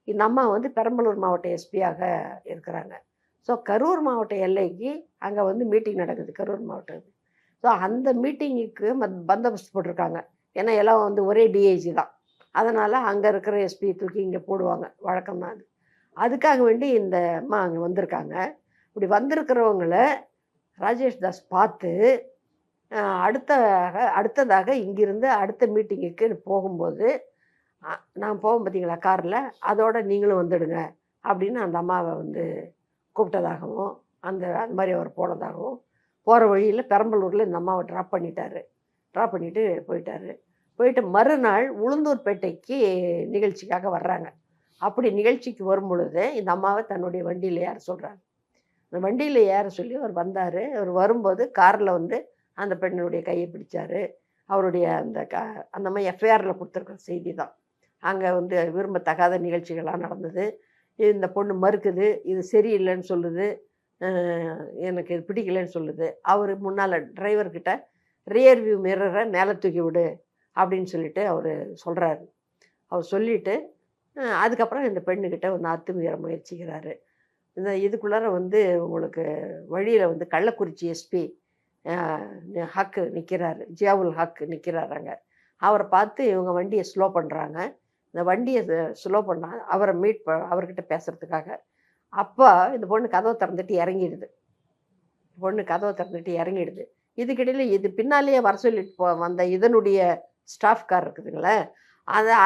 இந்த அம்மா வந்து பெரம்பலூர் மாவட்ட எஸ்பியாக இருக்கிறாங்க. ஸோ கரூர் மாவட்ட எல்லைக்கு அங்கே வந்து மீட்டிங் நடக்குது, கரூர் மாவட்டம். ஸோ அந்த மீட்டிங்குக்கு பந்தோபஸ்து போட்டிருக்காங்க. ஏன்னா எல்லாம் வந்து ஒரே டிஐஜி தான், அதனால் அங்கே இருக்கிற எஸ்பி தூக்கி இங்கே போடுவாங்க, வழக்கம்தான் அது. அதுக்காக வேண்டி இந்த அம்மா அங்கே வந்திருக்காங்க. இப்படி வந்திருக்கிறவங்கள ராஜேஷ் தாஸ் பார்த்து அடுத்ததாக இங்கிருந்து அடுத்த மீட்டிங்குக்கு போகும்போது நான் போவோம் பார்த்தீங்களா காரில், அதோட நீங்களும் வந்துடுங்க அப்படின்னு அந்த அம்மாவை வந்து கூப்பிட்டதாகவும் அந்த மாதிரி அவர் போனதாகவும், போகிற வழியில் பெரம்பலூரில் இந்த அம்மாவை ட்ராப் பண்ணிவிட்டு போயிட்டு மறுநாள் உளுந்தூர்பேட்டைக்கு நிகழ்ச்சிக்காக வர்றாங்க. அப்படி நிகழ்ச்சிக்கு வரும் பொழுது இந்த அம்மாவை தன்னுடைய வண்டியில் யார் சொல்கிறாங்க, அந்த வண்டியில் ஏற சொல்லி அவர் வந்தார். அவர் வரும்போது காரில் வந்து அந்த பெண்ணுடைய கையை பிடிச்சார். அவருடைய அந்த மாதிரி எஃப்ஐஆரில் கொடுத்துருக்குற செய்தி தான். அங்கே வந்து விரும்பத்தகாத நிகழ்ச்சிகள்லாம் நடந்தது. இந்த பொண்ணு மறுக்குது, இது சரியில்லைன்னு சொல்லுது, எனக்கு இது பிடிக்கலன்னு சொல்லுது. அவர் முன்னால் டிரைவர்கிட்ட ரியர் வியூ மிரரை மேலே தூக்கி விடு அப்படின்னு சொல்லிட்டு அவர் சொல்கிறாரு. அவர் சொல்லிவிட்டு அதுக்கப்புறம் இந்த பெண்ணுக்கிட்ட வந்து அத்துமீற முயற்சிக்கிறாரு. இதுக்குள்ளார வந்து உங்களுக்கு வழியில் வந்து கள்ளக்குறிச்சி எஸ்பி ஹக்கு நிற்கிறாரு, ஜியாவுல் ஹக் நிற்கிறாரு. அங்கே அவரை பார்த்து இவங்க வண்டியை ஸ்லோ பண்ணுறாங்க. இந்த வண்டியை ஸ்லோ பண்ணால் அவரை அவர்கிட்ட பேசுகிறதுக்காக. அப்போ இந்த பொண்ணு கதவை திறந்துட்டு இறங்கிடுது. இதுக்கிடையில் இது பின்னாலேயே வர சொல்லிட்டு வந்த இதனுடைய ஸ்டாஃப் கார் இருக்குதுங்களே,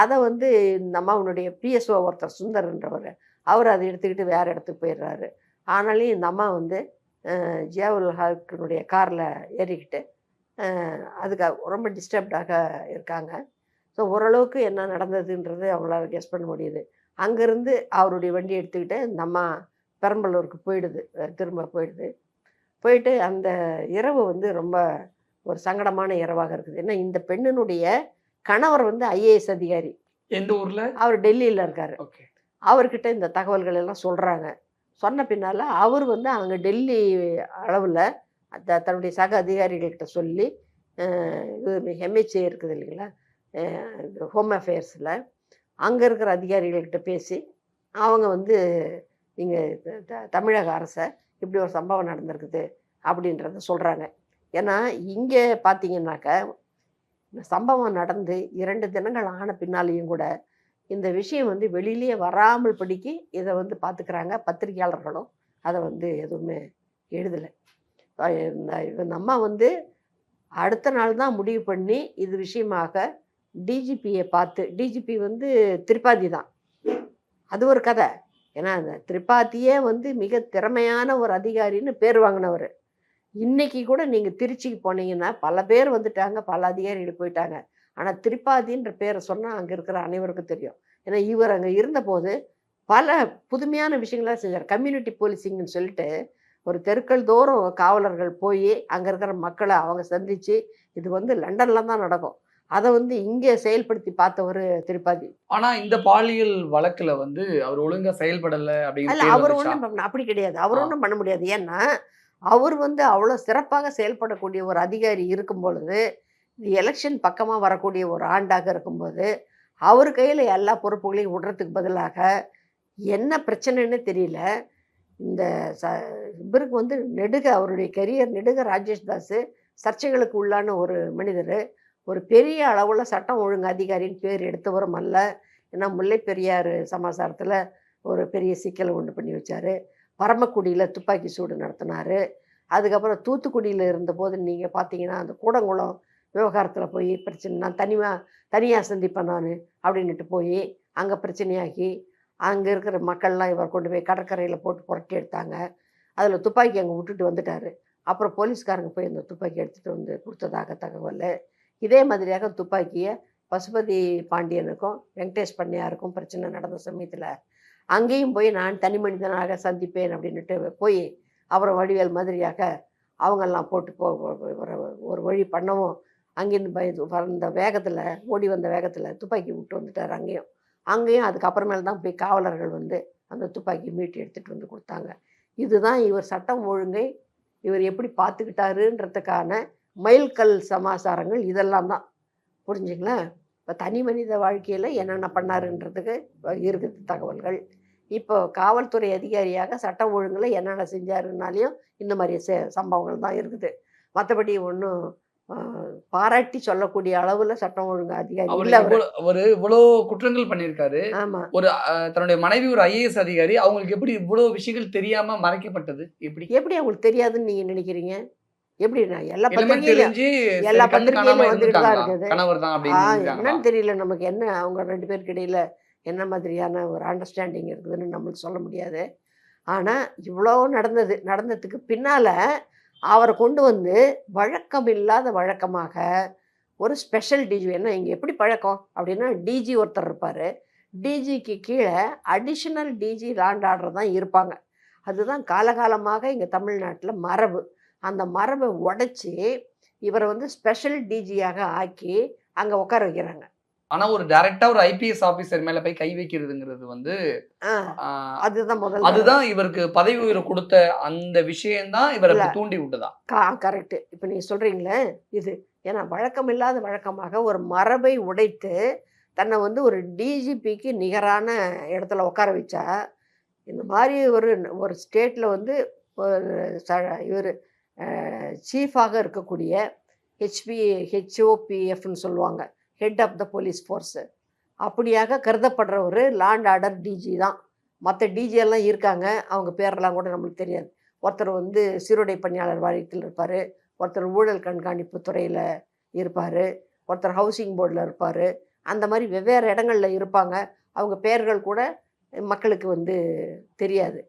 அதை வந்து இந்த அம்மாவுடைய பிஎஸ்ஓ ஒருத்தர் சுந்தர்ன்றவர், அவர் அதை எடுத்துக்கிட்டு வேறு இடத்துக்கு போயிடுறாரு. ஆனாலும் இந்த அம்மா வந்து ஜியாவுல் ஹக்கினுடைய காரில் ஏறிக்கிட்டு அதுக்கு ரொம்ப டிஸ்டர்ப்டாக இருக்காங்க. ஸோ ஓரளவுக்கு என்ன நடந்ததுன்றது அவங்களால கெஸ் பண்ண முடியுது. அங்கேருந்து அவருடைய வண்டி எடுத்துக்கிட்டு இந்த அம்மா பெரம்பலூருக்கு திரும்ப போயிட்டு அந்த இரவு வந்து ரொம்ப ஒரு சங்கடமான இரவாக இருக்குது. ஏன்னா இந்த பெண்ணினுடைய கணவர் வந்து ஐஏஎஸ் அதிகாரி. எந்த ஊரில்? அவர் டெல்லியில் இருக்கார். ஓகே. அவர்கிட்ட இந்த தகவல்கள் எல்லாம் சொல்கிறாங்க. சொன்ன பின்னால் அவர் வந்து அங்கே டெல்லி அளவில் தன்னுடைய சக அதிகாரிகள்கிட்ட சொல்லி எம்ஹெச்ஏ இருக்குது இல்லைங்களா, ஹோம் அஃபேர்ஸில் அங்கே இருக்கிற அதிகாரிகள்கிட்ட பேசி அவங்க வந்து இங்கே தமிழக அரசை இப்படி ஒரு சம்பவம் நடந்திருக்குது அப்படின்றத சொல்கிறாங்க. ஏன்னா இங்கே பார்த்தீங்கன்னாக்க இந்த சம்பவம் நடந்து 2 தினங்கள் ஆன பின்னாலேயும் கூட இந்த விஷயம் வந்து வெளியிலேயே வராமல் படிக்கி இதை வந்து பார்த்துக்கிறாங்க. பத்திரிகையாளர்களும் அதை வந்து எதுவுமே எழுதலை. இந்த அம்மா வந்து அடுத்த நாள் தான் முடிவு பண்ணி இது விஷயமாக டிஜிபியை பார்த்து, டிஜிபி வந்து திரிபாதி தான், அது ஒரு கதை. ஏன்னா அந்த திரிபாதியே வந்து மிக திறமையான ஒரு அதிகாரின்னு பேர் வாங்கினவர். இன்றைக்கி கூட நீங்கள் திருச்சிக்கு போனீங்கன்னா பல பேர் வந்துட்டாங்க, பல அதிகாரிகள் போயிட்டாங்க. ஆனால் திரிபாதின்ற பேரை சொன்னால் அங்கே இருக்கிற அனைவருக்கும் தெரியும். ஏன்னா இவர் அங்கே இருந்தபோது பல புதுமையான விஷயங்களாக செஞ்சார். கம்யூனிட்டி போலீசிங்னு சொல்லிட்டு ஒரு தெருக்கள் தோறும் காவலர்கள் போய் அங்கே இருக்கிற மக்களை அவங்க சந்தித்து, இது வந்து லண்டனில் தான் நடக்கும், அதை வந்து இங்கே செயல்படுத்தி பார்த்தவர் திரிபாதி. ஆனால் இந்த பாலியல் வழக்கில் வந்து அவர் ஒழுங்காக செயல்படலை அப்படின்னு அவர் ஒன்றும் அப்படி கிடையாது. அவர் ஒன்றும் பண்ண முடியாது. ஏன்னா அவர் வந்து அவ்வளோ சிறப்பாக செயல்படக்கூடிய ஒரு அதிகாரி இருக்கும் பொழுது, இது எலெக்ஷன் பக்கமாக வரக்கூடிய ஒரு ஆண்டாக இருக்கும்போது அவர் கையில் எல்லா பொறுப்புகளையும் விடுறதுக்கு பதிலாக என்ன பிரச்சனைன்னு தெரியல. இந்த இவருக்கு வந்து அவருடைய கெரியர் நெடுக ராஜேஷ் தாஸ் சர்ச்சைகளுக்கு உள்ளான ஒரு மனிதர். ஒரு பெரிய அளவில் சட்டம் ஒழுங்கு அதிகாரின்னு பேர் எடுத்தவரும் அல்ல. ஏன்னா முல்லை பெரியார் சமாசாரத்தில் ஒரு பெரிய சிக்கலை உண்டு பண்ணி வச்சார். பரமக்குடியில் துப்பாக்கி சூடு நடத்தினார். அதுக்கப்புறம் தூத்துக்குடியில் இருந்தபோது நீங்கள் பார்த்தீங்கன்னா அந்த கூடங்குளம் விவகாரத்தில் போய் பிரச்சனை, நான் தனியாக சந்திப்பேன் நான் அப்படின்ட்டு போய் அங்கே பிரச்சனையாக்கி அங்கே இருக்கிற மக்கள்லாம் இவர் கொண்டு போய் கடற்கரையில் போட்டு புரட்டி எடுத்தாங்க. அதில் துப்பாக்கி அங்கே விட்டுட்டு வந்துட்டார். அப்புறம் போலீஸ்காரங்க போய் அந்த துப்பாக்கி எடுத்துகிட்டு வந்து கொடுத்ததாக தகவல். இதே மாதிரியாக துப்பாக்கியை பசுபதி பாண்டியனுக்கும் வெங்கடேஷ் பண்ணையாருக்கும் பிரச்சனை நடந்த சமயத்தில் அங்கேயும் போய் நான் தனி மனிதனாக சந்திப்பேன் அப்படின்ட்டு போய் அப்புறம் வடிவேல் மாதிரியாக அவங்கெல்லாம் போட்டு ஒரு வழி பண்ணவும் அங்கேருந்து வந்த வேகத்தில் ஓடி வந்த வேகத்தில் துப்பாக்கி விட்டு வந்துட்டார். அங்கேயும் அதுக்கப்புறமேல தான் போய் காவலர்கள் வந்து அந்த துப்பாக்கி மீட்டு எடுத்துகிட்டு வந்து கொடுத்தாங்க. இதுதான் இவர் சட்டம் ஒழுங்கை இவர் எப்படி பார்த்துக்கிட்டாருன்றதுக்கான மைல்கல் சமாச்சாரங்கள் இதெல்லாம் தான். புரிஞ்சுங்களா? இப்போ தனி மனித வாழ்க்கையில் என்னென்ன பண்ணாருன்றதுக்கு இருக்குது தகவல்கள். இப்போ காவல்துறை அதிகாரியாக சட்டம் ஒழுங்கில் என்னென்ன செஞ்சாருன்னாலையும் இந்த மாதிரி சம்பவங்கள் தான் இருக்குது. மற்றபடி ஒன்றும் பாராட்டி சொல்லக்கூடிய அளவுல சட்டம் ஒழுங்கு அதிகாரி ஒரு இவ்வளோ குற்றங்கள் பண்ணியிருக்காரு. ஆமா, ஒரு தன்னுடைய மனைவி ஒரு ஐஏஎஸ் அதிகாரி, அவங்களுக்கு எப்படி இவ்வளவு விஷயங்கள் தெரியாம மறைக்கப்பட்டது? எப்படி அவங்களுக்கு தெரியாதுன்னு நீங்க நினைக்கிறீங்க? எப்படி எல்லா பத்திரிகையிலும் வந்துட்டு தான் இருக்குது. என்னன்னு தெரியல நமக்கு, என்ன அவங்க 2 பேருக்கு இடையில என்ன மாதிரியான ஒரு அண்டர்ஸ்டாண்டிங் இருக்குதுன்னு நம்மளுக்கு சொல்ல முடியாது. ஆனா இவ்வளோ நடந்ததுக்கு பின்னால அவரை கொண்டு வந்து வழக்கமில்லாத வழக்கமாக ஒரு ஸ்பெஷல் டிஜி, என்ன இங்கே எப்படி பழக்கம் அப்படின்னா டிஜி ஒருத்தர் இருப்பார், டிஜிக்கு கீழே அடிஷ்னல் டிஜி லாண்ட் ஆர்டர் தான் இருப்பாங்க. அதுதான் காலகாலமாக இங்கே தமிழ்நாட்டில் மரபு. அந்த மரபை உடைச்சி இவரை வந்து ஸ்பெஷல் டிஜியாக ஆக்கி அங்கே உட்கார வைக்கிறாங்க. ஆனா ஒரு டைரக்டா ஒரு ஐபிஎஸ் ஆபீசர் மேல போய் கை வைக்கிறதுங்கிறது வந்து அதுதான் முதல். அதுதான் இவருக்கு பதவி உயர்வு கொடுத்த அந்த விஷயம் தான் இவரை தூண்டி விட்டுதா? கரெக்ட். இப்போ நீங்க சொல்றீங்களே இது, ஏன்னா வழக்கம் இல்லாத வழக்கமாக ஒரு மரபை உடைத்து தன்னை வந்து ஒரு டிஜிபிக்கு நிகரான இடத்துல உட்கார வச்சா, இந்த மாதிரி ஒரு ஸ்டேட்டில் வந்து இவர் சீஃபாக இருக்கக்கூடிய ஹெச்ஓபிஎஃப்னு சொல்லுவாங்க, head of the police force, அப்படியாக கருதப்படுற ஒரு லாண்ட் ஆர்டர் டிஜி தான். மற்ற டிஜி எல்லாம் இருக்காங்க, அவங்க பேரெல்லாம் கூட நம்மளுக்கு தெரியாது. ஒருத்தர் வந்து சீருடை பணியாளர் வாரியத்தில் இருப்பார், ஒருத்தர் ஊழல் கண்காணிப்பு துறையில் இருப்பார், ஒருத்தர் ஹவுசிங் போர்டில் இருப்பார். அந்த மாதிரி வெவ்வேறு இடங்களில் இருப்பாங்க. அவங்க பேர்கள் கூட மக்களுக்கு வந்து தெரியாது.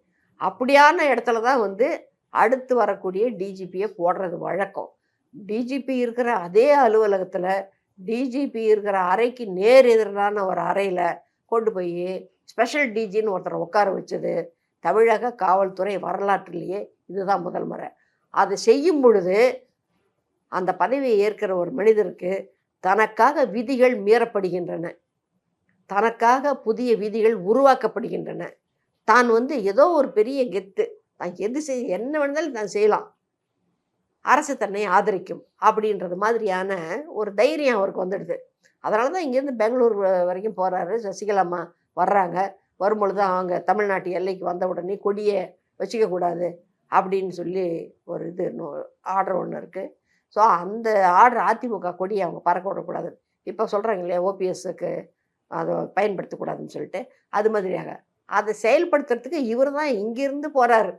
அப்படியான இடத்துல தான் வந்து அடுத்து வரக்கூடிய டிஜிபியை போடுறது வழக்கம். டிஜிபி இருக்கிற அதே அலுவலகத்தில் டிஜிபி இருக்கிற அறைக்கு நேர் எதிரான ஒரு அறையில் கொண்டு போய் ஸ்பெஷல் டிஜின்னு ஒருத்தரை உட்கார வச்சது தமிழக காவல்துறை வரலாற்றிலேயே இதுதான் முதல் முறை. அது செய்யும் பொழுது அந்த பதவியை ஏற்கிற ஒரு மனிதருக்கு தனக்காக விதிகள் மீறப்படுகின்றன, தனக்காக புதிய விதிகள் உருவாக்கப்படுகின்றன. தான் வந்து ஏதோ ஒரு பெரிய கெத்து, தான் என்ன வேணாலும் தான் செய்யலாம், அரசு தன்னை ஆதரிக்கும் அப்படின்றது மாதிரியான ஒரு தைரியம் அவருக்கு வந்துடுது. அதனால தான் இங்கேருந்து பெங்களூர் வரைக்கும் போகிறாரு. சசிகலாம்மா வர்றாங்க. வரும்பொழுது அவங்க தமிழ்நாட்டு எல்லைக்கு வந்த உடனே கொடியை வச்சுக்கக்கூடாது அப்படின்னு சொல்லி ஒரு ஆர்டர் ஒன்று இருக்குது. ஸோ அந்த ஆர்டர் அதிமுக கொடியை அவங்க பறக்க விடக்கூடாது. இப்போ சொல்கிறாங்க இல்லையா, ஓபிஎஸ்க்கு அதை பயன்படுத்தக்கூடாதுன்னு சொல்லிட்டு, அது மாதிரியாக அதை செயல்படுத்துறதுக்கு இவர் தான் இங்கேருந்து போகிறாரு.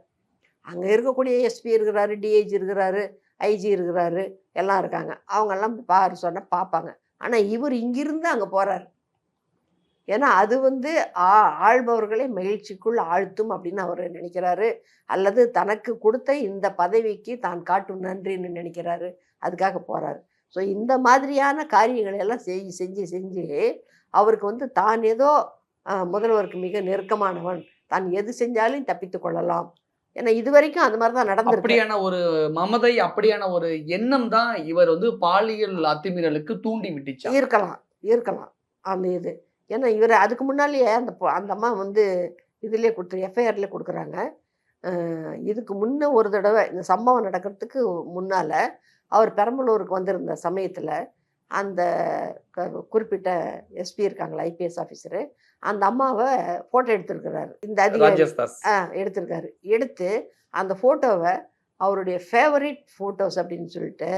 அங்கே இருக்கக்கூடிய எஸ்பி இருக்கிறாரு, டிஐஜி இருக்கிறாரு, ஐஜி இருக்கிறாரு, எல்லாம் இருக்காங்க. அவங்கெல்லாம் பாரு சொன்னால் பார்ப்பாங்க. ஆனால் இவர் இங்கிருந்து அங்கே போகிறார். ஏன்னா அது வந்து ஆள்பவர்களை மகிழ்ச்சிக்குள் ஆழ்த்தும் அப்படின்னு அவர் நினைக்கிறாரு, அல்லது தனக்கு கொடுத்த இந்த பதவிக்கு தான் காட்டும் நன்றின்னு நினைக்கிறாரு, அதுக்காக போகிறாரு. ஸோ இந்த மாதிரியான காரியங்களை எல்லாம் செஞ்சு அவருக்கு வந்து தான் ஏதோ முதல்வருக்கு மிக நெருக்கமானவன், தான் எது செஞ்சாலும் தப்பித்து கொள்ளலாம். ஏன்னா இது வரைக்கும் அந்த மாதிரி தான் நடந்து. அப்படியான ஒரு மமதை, அப்படியான ஒரு எண்ணம் தான் இவர் வந்து பாலியல் அத்துமீறலுக்கு தூண்டி விட்டுச்சா? இருக்கலாம் அந்த இது. ஏன்னா இவர் அதுக்கு முன்னாலேயே அந்த அம்மா வந்து இதுலேயே எஃப்ஐஆர்லேயே கொடுக்குறாங்க. இதுக்கு முன்னே ஒரு தடவை இந்த சம்பவம் நடக்கிறதுக்கு முன்னால் அவர் பெரம்பலூருக்கு வந்திருந்த சமயத்தில் அந்த குறிப்பிட்ட எஸ்பி இருக்காங்களா, ஐபிஎஸ் ஆஃபீஸரு, அந்த அம்மாவை ஃபோட்டோ எடுத்திருக்கிறாரு. இந்த அதிகாரி எடுத்திருக்காரு. எடுத்து அந்த ஃபோட்டோவை அவருடைய ஃபேவரட் ஃபோட்டோஸ் அப்படின்னு சொல்லிட்டு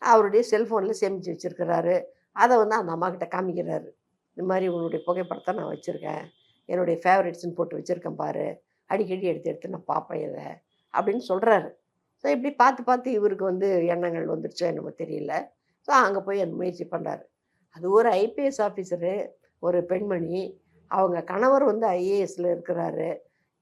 அவருடைய செல்ஃபோனில் சேமித்து வச்சுருக்கிறாரு. அதை வந்து அந்த அம்மா கிட்ட காமிக்கிறாரு. இந்த மாதிரி உன்னுடைய புகைப்படத்தை நான் வச்சுருக்கேன், என்னுடைய ஃபேவரட்ஸ்ன்னு போட்டு வச்சுருக்கேன் பாரு, அடிக்கடி எடுத்து நான் பார்ப்பேன் இதை அப்படின்னு சொல்கிறாரு. ஸோ இப்படி பார்த்து இவருக்கு வந்து எண்ணங்கள் வந்துருச்சோ என்னமோ தெரியல. ஸோ அங்கே போய் அந்த முயற்சி பண்ணுறாரு. அது ஒரு ஐபிஎஸ் ஆஃபீஸரு, ஒரு பெண்மணி, அவங்க கணவர் வந்து ஐஏஎஸ்ல இருக்கிறாரு.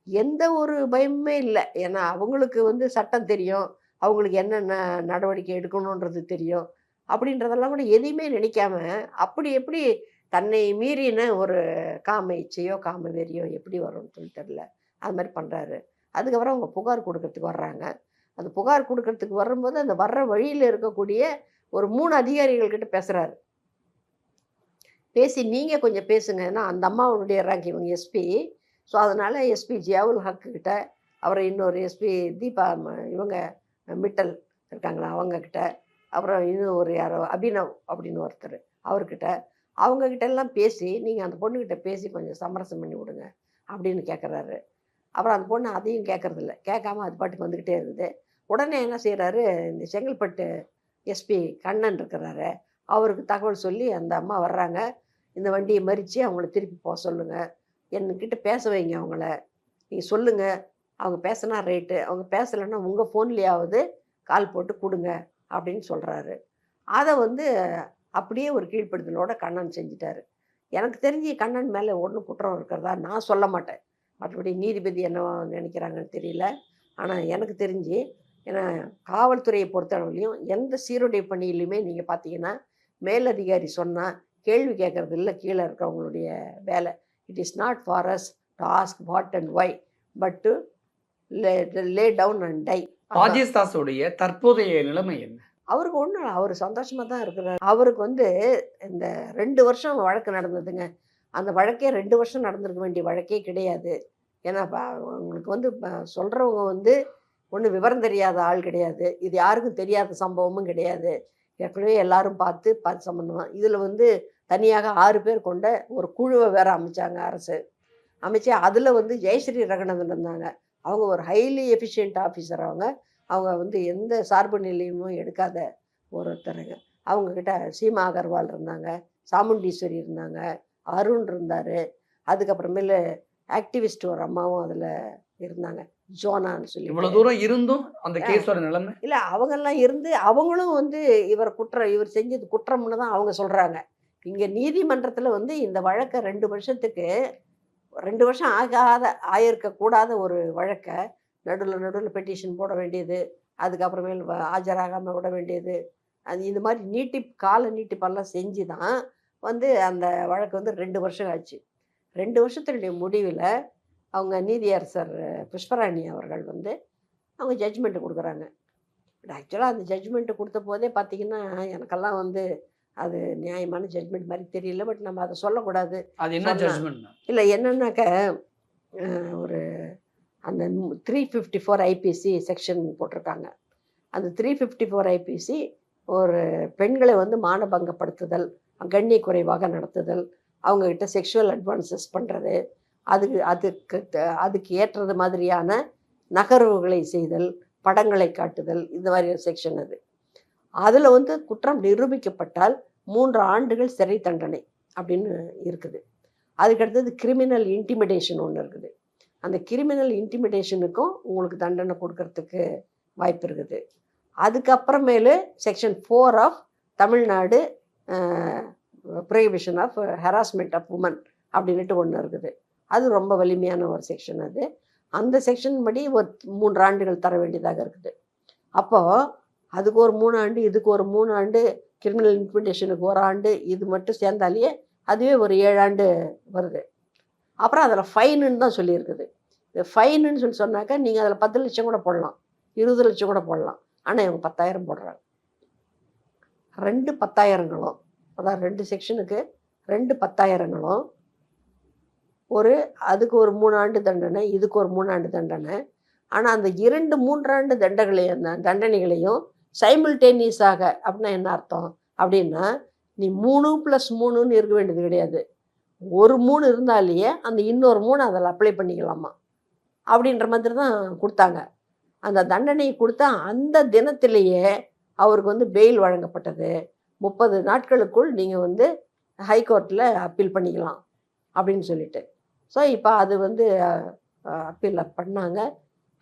எந்த ஒரு பயமுமே இல்லை. ஏன்னா அவங்களுக்கு வந்து சட்டம் தெரியும், அவங்களுக்கு என்னென்ன நடவடிக்கை எடுக்கணுன்றது தெரியும். அப்படின்றதெல்லாம் கூட எதையுமே நினைக்காம அப்படி எப்படி தன்னை மீறின ஒரு காம இச்சையோ காம வெறியோ எப்படி வரும்னு சொல்லி தெரில, அது மாதிரி பண்ணுறாரு. அதுக்கப்புறம் அவங்க புகார் கொடுக்கறதுக்கு வர்றாங்க. அந்த புகார் கொடுக்கறதுக்கு வரும்போது அந்த வர்ற வழியில் இருக்கக்கூடிய ஒரு 3 அதிகாரிகள்கிட்ட பேசுகிறாரு. பேசி நீங்கள் கொஞ்சம் பேசுங்க, ஏன்னா அந்த அம்மாவுடைய ரேங்க் இவங்க எஸ்பி. ஸோ அதனால் எஸ்பி ஜியாவுல் ஹக்கு கிட்ட, அப்புறம் இன்னொரு எஸ்பி தீபா இவங்க மிட்டல் இருக்காங்களா அவங்கக்கிட்ட, அப்புறம் இன்னும் ஒரு யாரோ அபினவ் அப்படின்னு ஒருத்தர் அவர்கிட்ட, அவங்கக்கிட்ட எல்லாம் பேசி நீங்கள் அந்த பொண்ணுக்கிட்ட பேசி கொஞ்சம் சமரசம் பண்ணி விடுங்க அப்படின்னு கேட்குறாரு. அப்புறம் அந்த பொண்ணு அதையும் கேட்குறதில்ல, கேட்காம அது பாட்டுக்கு வந்துக்கிட்டே இருக்குது. உடனே என்ன செய்கிறாரு, இந்த செங்கல்பட்டு எஸ்பி கண்ணன் இருக்கிறாரு, அவருக்கு தகவல் சொல்லி அந்த அம்மா வர்றாங்க, இந்த வண்டியை மறித்து அவங்கள திருப்பி போக சொல்லுங்கள், என்கிட்ட பேச வைங்க, அவங்கள நீங்கள் சொல்லுங்கள், அவங்க பேசினா ரைட்டு, அவங்க பேசலைன்னா உங்கள் ஃபோன்லேயாவது கால் போட்டு கொடுங்க அப்படின்னு சொல்கிறாரு. அதை வந்து அப்படியே ஒரு கீழ்ப்படுதலோட கண்ணன் செஞ்சிட்டாரு. எனக்கு தெரிஞ்சு கண்ணன் மேலே ஒன்றும் குற்றம் இருக்கிறதா நான் சொல்ல மாட்டேன். மற்றபடி நீதிபதி என்ன நினைக்கிறாங்கன்னு தெரியல. ஆனால் எனக்கு தெரிஞ்சு, ஏன்னா காவல்துறையை பொறுத்தளவுலையும் எந்த சீருடை பணியிலையுமே நீங்கள் பார்த்தீங்கன்னா மேலதிகாரி சொன்னால் கேள்வி கேட்குறது இல்லை கீழே இருக்கிறவங்களுடைய வேலை. It is not for us to ask what and why, but to lay down and die. Rajesh தாஸோடைய தற்போதைய நிலைமை என்ன? அவருக்கு ஒன்றும் இல்லை, அவர் சந்தோஷமாக தான் இருக்கிறார். அவருக்கு வந்து இந்த 2 வருஷம் வழக்கு நடந்ததுங்க. அந்த வழக்கே 2 வருஷம் நடந்திருக்க வேண்டிய வழக்கே கிடையாது. ஏன்னா அவங்களுக்கு வந்து சொல்கிறவங்க வந்து ஒன்றும் விவரம் தெரியாத ஆள் கிடையாது. இது யாருக்கும் தெரியாத சம்பவமும் கிடையாது. ஏற்கனவே எல்லாரும் பார்த்து சம்மந்தமாக இதில் வந்து தனியாக 6 பேர் கொண்ட ஒரு குழுவை வேற அமைச்சாங்க அரசு. அமைச்சு அதில் வந்து ஜெயஸ்ரீ ரகுநாதன் இருந்தாங்க. அவங்க ஒரு ஹைலி எஃபிஷியன்ட் ஆஃபீஸர். அவங்க வந்து எந்த சார்பு நிலையமும் எடுக்காத ஒருத்தருங்க. அவங்கக்கிட்ட சீமா அகர்வால் இருந்தாங்க, சாமுண்டீஸ்வரி இருந்தாங்க, அருண் இருந்தார். அதுக்கப்புறமேல ஆக்டிவிஸ்ட் ஒரு அம்மாவும் அதில் இருந்தாங்க, ஜோனான்னு சொல்லி. இவ்வளோ தூரம் இருந்தும் அந்த கேஸோட நிலைமை இல்லை, அவங்கெல்லாம் இருந்து அவங்களும் வந்து இவர் செஞ்சது குற்றம்னு தான் அவங்க சொல்கிறாங்க. இங்கே நீதிமன்றத்தில் வந்து இந்த வழக்கை 2 வருஷத்துக்கு 2 வருஷம் ஆயிருக்கக்கூடாத ஒரு வழக்கை நடுவில் பெட்டிஷன் போட வேண்டியது, அதுக்கப்புறமேல் ஆஜராகாமல் விட வேண்டியது, அது இந்த மாதிரி கால நீட்டிப்பெல்லாம் செஞ்சு தான் வந்து அந்த வழக்கு வந்து 2 வருஷம் ஆச்சு. 2 வருஷத்தினுடைய முடிவில் அவங்க நீதியரசர் புஷ்பராணி அவர்கள் வந்து அவங்க ஜட்ஜ்மெண்ட்டு கொடுக்குறாங்க. பட் ஆக்சுவலாக அந்த ஜட்ஜ்மெண்ட்டு கொடுத்த போதே பார்த்திங்கன்னா எனக்கெல்லாம் வந்து அது நியாயமான ஜட்ஜ்மெண்ட் மாதிரி தெரியல. பட் நம்ம அதை சொல்லக்கூடாது. அது என்ன ஜட்ஜ்மெண்ட்? இல்லை, என்னன்னாக்க ஒரு அந்த 354 ஐபிசி செக்ஷன் போட்டிருக்காங்க. அந்த 354 ஐபிசி ஒரு பெண்களை வந்து மானபங்கப்படுத்துதல், கண்ணிய குறைவாக நடத்துதல், அவங்கக்கிட்ட செக்ஷுவல் அட்வான்சஸ் பண்ணுறது, அதுக்கு ஏற்றது மாதிரியான நகர்வுகளை செய்தல், படங்களை காட்டுதல், இந்த மாதிரி செக்ஷன் அது. அதில் வந்து குற்றம் நிரூபிக்கப்பட்டால் 3 ஆண்டுகள் சிறை தண்டனை அப்படின்னு இருக்குது. அதுக்கடுத்தது கிரிமினல் இன்டிமிடேஷன் ஒன்று இருக்குது. அந்த கிரிமினல் இன்டிமிடேஷனுக்கும் உங்களுக்கு தண்டனை கொடுக்கறதுக்கு வாய்ப்பு இருக்குது. அதுக்கப்புறமேலு section 4 of Tamil Nadu prohibition of harassment of women அப்படின்ட்டு ஒன்று இருக்குது. அது ரொம்ப வலிமையான ஒரு செக்ஷன் அது. அந்த செக்ஷன் படி ஒரு 3 ஆண்டுகள் தர வேண்டியதாக இருக்குது. அப்போது அதுக்கு ஒரு 3 ஆண்டு, இதுக்கு ஒரு 3 ஆண்டு, கிரிமினல் இன்டிமிடேஷனுக்கு 1 ஆண்டு, இது மட்டும் சேர்ந்தாலேயே அதுவே ஒரு 7 ஆண்டு வருது. அப்புறம் அதில் ஃபைனுன்னு தான் சொல்லியிருக்குது. இந்த ஃபைனுன்னு சொன்னாக்கா நீங்கள் அதில் 10 லட்சம் கூட போடலாம், 20 லட்சம் கூட போடலாம். ஆனால் இவங்க 10,000 போடுறாங்க. 2 10,000ங்களும், அதான் 2 செக்ஷனுக்கு 2 10,000ங்களும், அதுக்கு ஒரு 3 ஆண்டு தண்டனை, இதுக்கு ஒரு 3 ஆண்டு தண்டனை. ஆனால் அந்த 2 3 ஆண்டு தண்டனைகளையும் சைமில்டேனியஸாக அப்படின்னா என்ன அர்த்தம் அப்படின்னா, நீ 3 + 3ன்னு இருக்க வேண்டியது கிடையாது. ஒரு 3 இருந்தாலேயே அந்த இன்னொரு 3 அதில் அப்ளை பண்ணிக்கலாமா அப்படின்ற மாதிரி தான் கொடுத்தாங்க. அந்த தண்டனையை கொடுத்தா அந்த தினத்திலேயே அவருக்கு வந்து பெயில் வழங்கப்பட்டது. 30 நாட்களுக்குள் நீங்கள் வந்து ஹைகோர்ட்டில் அப்பீல் பண்ணிக்கலாம் அப்படின்னு சொல்லிட்டு. ஸோ இப்போ அது வந்து அப்பீல் பண்ணாங்க.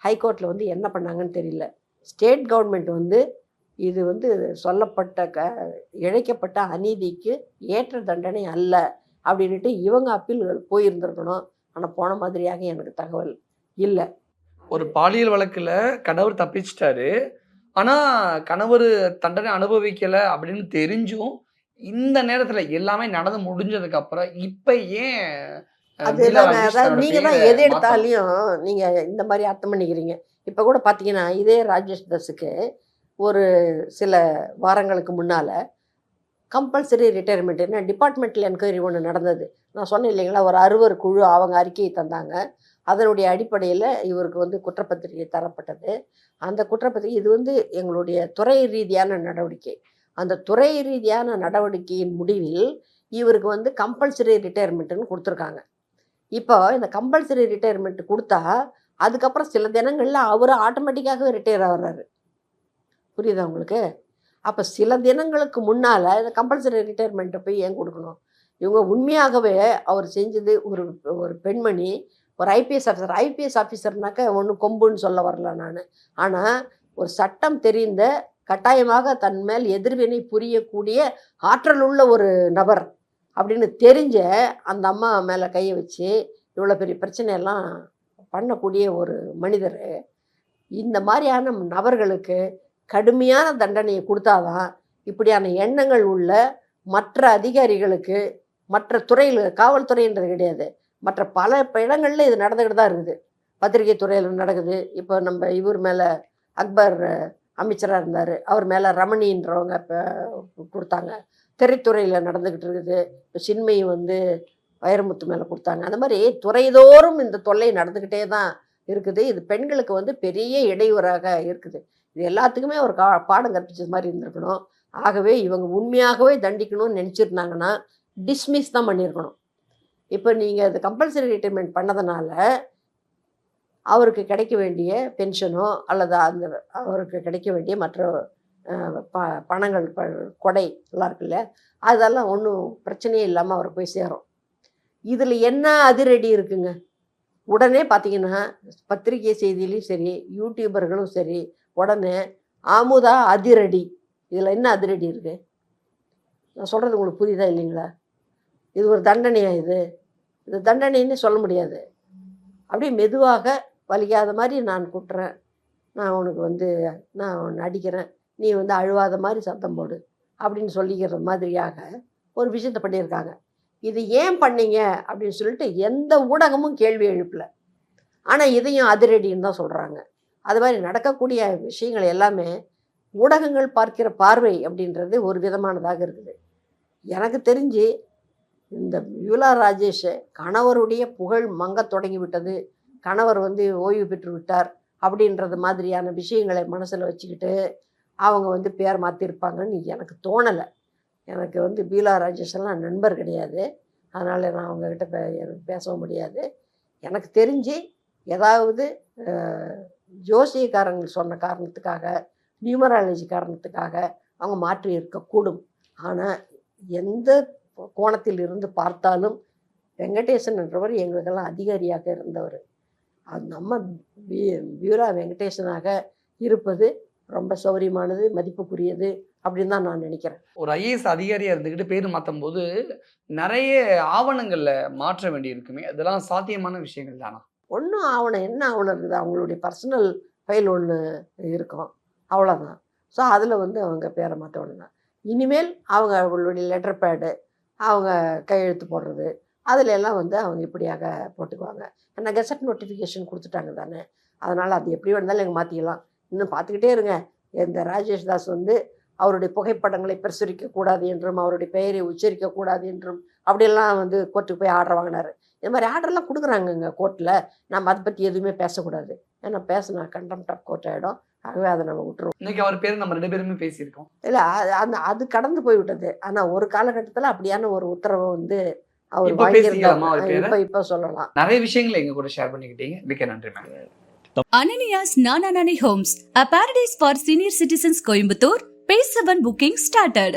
ஹைகோர்ட்டில் வந்து என்ன பண்ணாங்கன்னு தெரியல. ஸ்டேட் கவர்மெண்ட் வந்து இது வந்து சொல்லப்பட்ட இழைக்கப்பட்ட அநீதிக்கு ஏற்ற தண்டனை அல்ல அப்படின்ட்டு இவங்க அப்பீல்கள் போயிருந்திருக்கணும். ஆனால் போன மாதிரியாக எனக்கு தகவல் இல்லை. ஒரு பாலியல் வழக்கில் கணவர் தப்பிச்சிட்டாரு, ஆனால் கணவர் தண்டனை அனுபவிக்கலை அப்படின்னு தெரிஞ்சும் இந்த நேரத்தில் எல்லாமே நடந்து முடிஞ்சதுக்கு அப்புறம் இப்போ ஏன் அதுதான் அதாவது நீங்கள் தான் எது எடுத்தாலையும் நீங்கள் இந்த மாதிரி அர்த்தம் பண்ணிக்கிறீங்க. இப்போ கூட பார்த்தீங்கன்னா இதே ராஜேஷ் தாஸுக்கு ஒரு சில வாரங்களுக்கு முன்னால் கம்பல்சரி ரிட்டையர்மெண்ட் என்ன டிபார்ட்மெண்டல் என்கொயரி ஒன்று நடந்தது. நான் சொன்னேன் இல்லைங்களா, ஒரு 60 குழு அவங்க அறிக்கையை தந்தாங்க. அதனுடைய அடிப்படையில் இவருக்கு வந்து குற்றப்பத்திரிகை தரப்பட்டது. அந்த குற்றப்பத்திரிகை இது வந்து எங்களுடைய துறை ரீதியான நடவடிக்கை. அந்த துறை ரீதியான நடவடிக்கையின் முடிவில் இவருக்கு வந்து கம்பல்சரி ரிட்டையர்மெண்ட்டுன்னு கொடுத்துருக்காங்க. இப்போ இந்த கம்பல்சரி ரிட்டையர்மெண்ட் கொடுத்தா அதுக்கப்புறம் சில தினங்களில் அவர் ஆட்டோமேட்டிக்காகவே ரிட்டையர் ஆகிறாரு. புரியுதா உங்களுக்கு? அப்போ சில தினங்களுக்கு முன்னால் இந்த கம்பல்சரி ரிட்டையர்மெண்ட்டை போய் ஏன் கொடுக்கணும்? இவங்க உண்மையாகவே அவர் செஞ்சது ஒரு பெண்மணி, ஒரு ஐபிஎஸ் ஆஃபீஸர்னாக்க ஒன்றும் கொம்புன்னு சொல்ல வரல நான். ஆனால் ஒரு சட்டம் தெரிந்த, கட்டாயமாக தன் மேல் எதிர்வினை புரியக்கூடிய ஆற்றல் உள்ள ஒரு நபர் அப்படின்னு தெரிஞ்ச அந்த அம்மா மேலே கையை வச்சு இவ்வளோ பெரிய பிரச்சனையெல்லாம் பண்ணக்கூடிய ஒரு மனிதர். இந்த மாதிரியான நபர்களுக்கு கடுமையான தண்டனையை கொடுத்தாதான் இப்படியான எண்ணங்கள் உள்ள மற்ற அதிகாரிகளுக்கு, மற்ற துறையில், காவல்துறைன்றது கிடையாது, மற்ற பல இடங்களில் இது நடந்துக்கிட்டு தான் இருக்குது. பத்திரிகை துறையில் நடக்குது. இப்போ நம்ம இவர் மேலே அக்பர் அமைச்சராக இருந்தார், அவர் மேலே ரமணின்றவங்க கொடுத்தாங்க. திரைத்துறையில் நடந்துக்கிட்டு இருக்குது. இப்போ சின்மயி வந்து வைரமுத்து மேலே கொடுத்தாங்க. அந்த மாதிரி துறைதோறும் இந்த தொல்லை நடந்துக்கிட்டே தான் இருக்குது. இது பெண்களுக்கு வந்து பெரிய இடையூறாக இருக்குது. இது எல்லாத்துக்குமே ஒரு பாடம் கற்பிச்சது மாதிரி இருந்திருக்கணும். ஆகவே இவங்க உண்மையாகவே தண்டிக்கணும்னு நினச்சிருந்தாங்கன்னா டிஸ்மிஸ் தான் பண்ணியிருக்கணும். இப்போ நீங்கள் அது கம்பல்சரி ரிட்டைர்மெண்ட் பண்ணதுனால அவருக்கு கிடைக்க வேண்டிய பென்ஷனோ அல்லது அந்த அவருக்கு கிடைக்க வேண்டிய மற்ற பணங்கள் கொடை எல்லாம் இருக்குல்ல, அதெல்லாம் ஒன்றும் பிரச்சனையே இல்லாமல் அவருக்கு போய் சேரும். இதில் என்ன அதிரடி இருக்குங்க? உடனே பார்த்தீங்கன்னா பத்திரிகை செய்தியிலையும் சரி, யூடியூபர்களும் சரி, உடனே ஆமுதா அதிரடி. இதில் என்ன அதிரடி இருக்குது? நான் சொல்கிறது உங்களுக்கு புரியுதா இல்லைங்களா? இது ஒரு தண்டனையா? இது தண்டனைன்னு சொல்ல முடியாது. அப்படியே மெதுவாக வலிக்காத மாதிரி நான் கூட்டுறேன், நான் உனக்கு வந்து நான் உன்னை அடிக்கிறேன், நீ வந்து அழுவாத மாதிரி சத்தம் போடு அப்படின்னு சொல்லிக்கிற மாதிரியாக ஒரு விஷயத்தை பண்ணியிருக்காங்க. இது ஏன் பண்ணீங்க அப்படின்னு சொல்லிட்டு எந்த ஊடகமும் கேள்வி எழுப்பலை. ஆனால் இதையும் அதிரடின்னு தான் சொல்கிறாங்க. அது மாதிரி நடக்கக்கூடிய விஷயங்கள் எல்லாமே ஊடகங்கள் பார்க்கிற பார்வை அப்படின்றது ஒரு விதமானதாக இருக்குது. எனக்கு தெரிஞ்சு இந்த பீலா ராஜேஷ் கணவருடைய புகழ் மங்க தொடங்கி விட்டது, கணவர் வந்து ஓய்வு பெற்று விட்டார் அப்படின்றது மாதிரியான விஷயங்களை மனசில் வச்சுக்கிட்டு அவங்க வந்து பேர் மாற்றிருப்பாங்கன்னு எனக்கு தோணலை. எனக்கு வந்து பீலா ராஜேஷ் எல்லாம் நண்பர் கிடையாது, அதனால் நான் அவங்கக்கிட்ட எனக்கு பேசவும் முடியாது. எனக்கு தெரிஞ்சு ஏதாவது ஜோசியக்காரங்க சொன்ன காரணத்துக்காக, நியூமராலஜி காரணத்துக்காக அவங்க மாற்றி இருக்கக்கூடும். ஆனால் எந்த கோணத்தில் இருந்து பார்த்தாலும் வெங்கடேசன் என்றவர் எங்களுக்கெல்லாம் அதிகாரியாக இருந்தவர். அது நம்ம பீலா வெங்கடேசனாக இருப்பது ரொம்ப சௌரியமானது, மதிப்புக்குரியது அப்படின்னு தான் நான் நினைக்கிறேன். ஒரு ஐஏஎஸ் அதிகாரியாக இருந்துக்கிட்டு பேர் மாற்றும் போது நிறைய ஆவணங்களில் மாற்ற வேண்டி இருக்குமே, அதெல்லாம் சாத்தியமான விஷயங்கள் தானா? ஒன்றும் ஆவணம் என்ன ஆவணம் இருக்குது? அவங்களுடைய பர்சனல் ஃபைல் ஒன்று இருக்கும், அவ்வளோதான். ஸோ அதில் வந்து அவங்க பேரை மாற்றணும் தான். இனிமேல் அவங்க அவங்களுடைய லெட்டர் பேடு, அவங்க கையெழுத்து போடுறது, அதில் எல்லாம் வந்து அவங்க இப்படியாக போட்டுக்குவாங்க. ஏன்னா கெசட் நோட்டிஃபிகேஷன் கொடுத்துட்டாங்க தானே, அதனால் அது எப்படி வேணாலும் எங்கள் மாற்றிக்கலாம். இன்னும் பார்த்துக்கிட்டே இருங்க. இந்த ராஜேஷ் தாஸ் வந்து அவருடைய புகைப்படங்களை பிரசுரிக்கக்கூடாது என்றும், அவருடைய பெயரை உச்சரிக்கக்கூடாது என்றும் அப்படியெல்லாம் வந்து கோர்ட்டுக்கு போய் ஆர்டர் வாங்கினார். இந்த மாதிரி ஆர்டர்லாம் கொடுக்குறாங்கங்க கோர்ட்டில். நம்ம அதை பற்றி எதுவுமே பேசக்கூடாது, ஏன்னா பேசினா கண்டெம்ட் ஆஃப் கோர்ட் ஆகிடும். ஆகவே அதை நம்ம விட்டுருவோம். இன்னைக்கு அவர் பேர் நம்ம 2 பேருமே பேசியிருக்கோம். இல்லை, அது கடந்து போய்விட்டது. ஆனால் ஒரு காலகட்டத்தில் அப்படியான ஒரு உத்தரவை வந்து அவர் வாங்கியிருந்தாங்க. இப்போ சொல்லலாம். நிறைய விஷயங்களை எங்க கூட ஷேர் பண்ணிக்கிட்டீங்க. மிக்க நன்றி ma'am. Ananias Nananani Homes, a paradise for senior citizens, Coimbatore. Pay 7 booking started.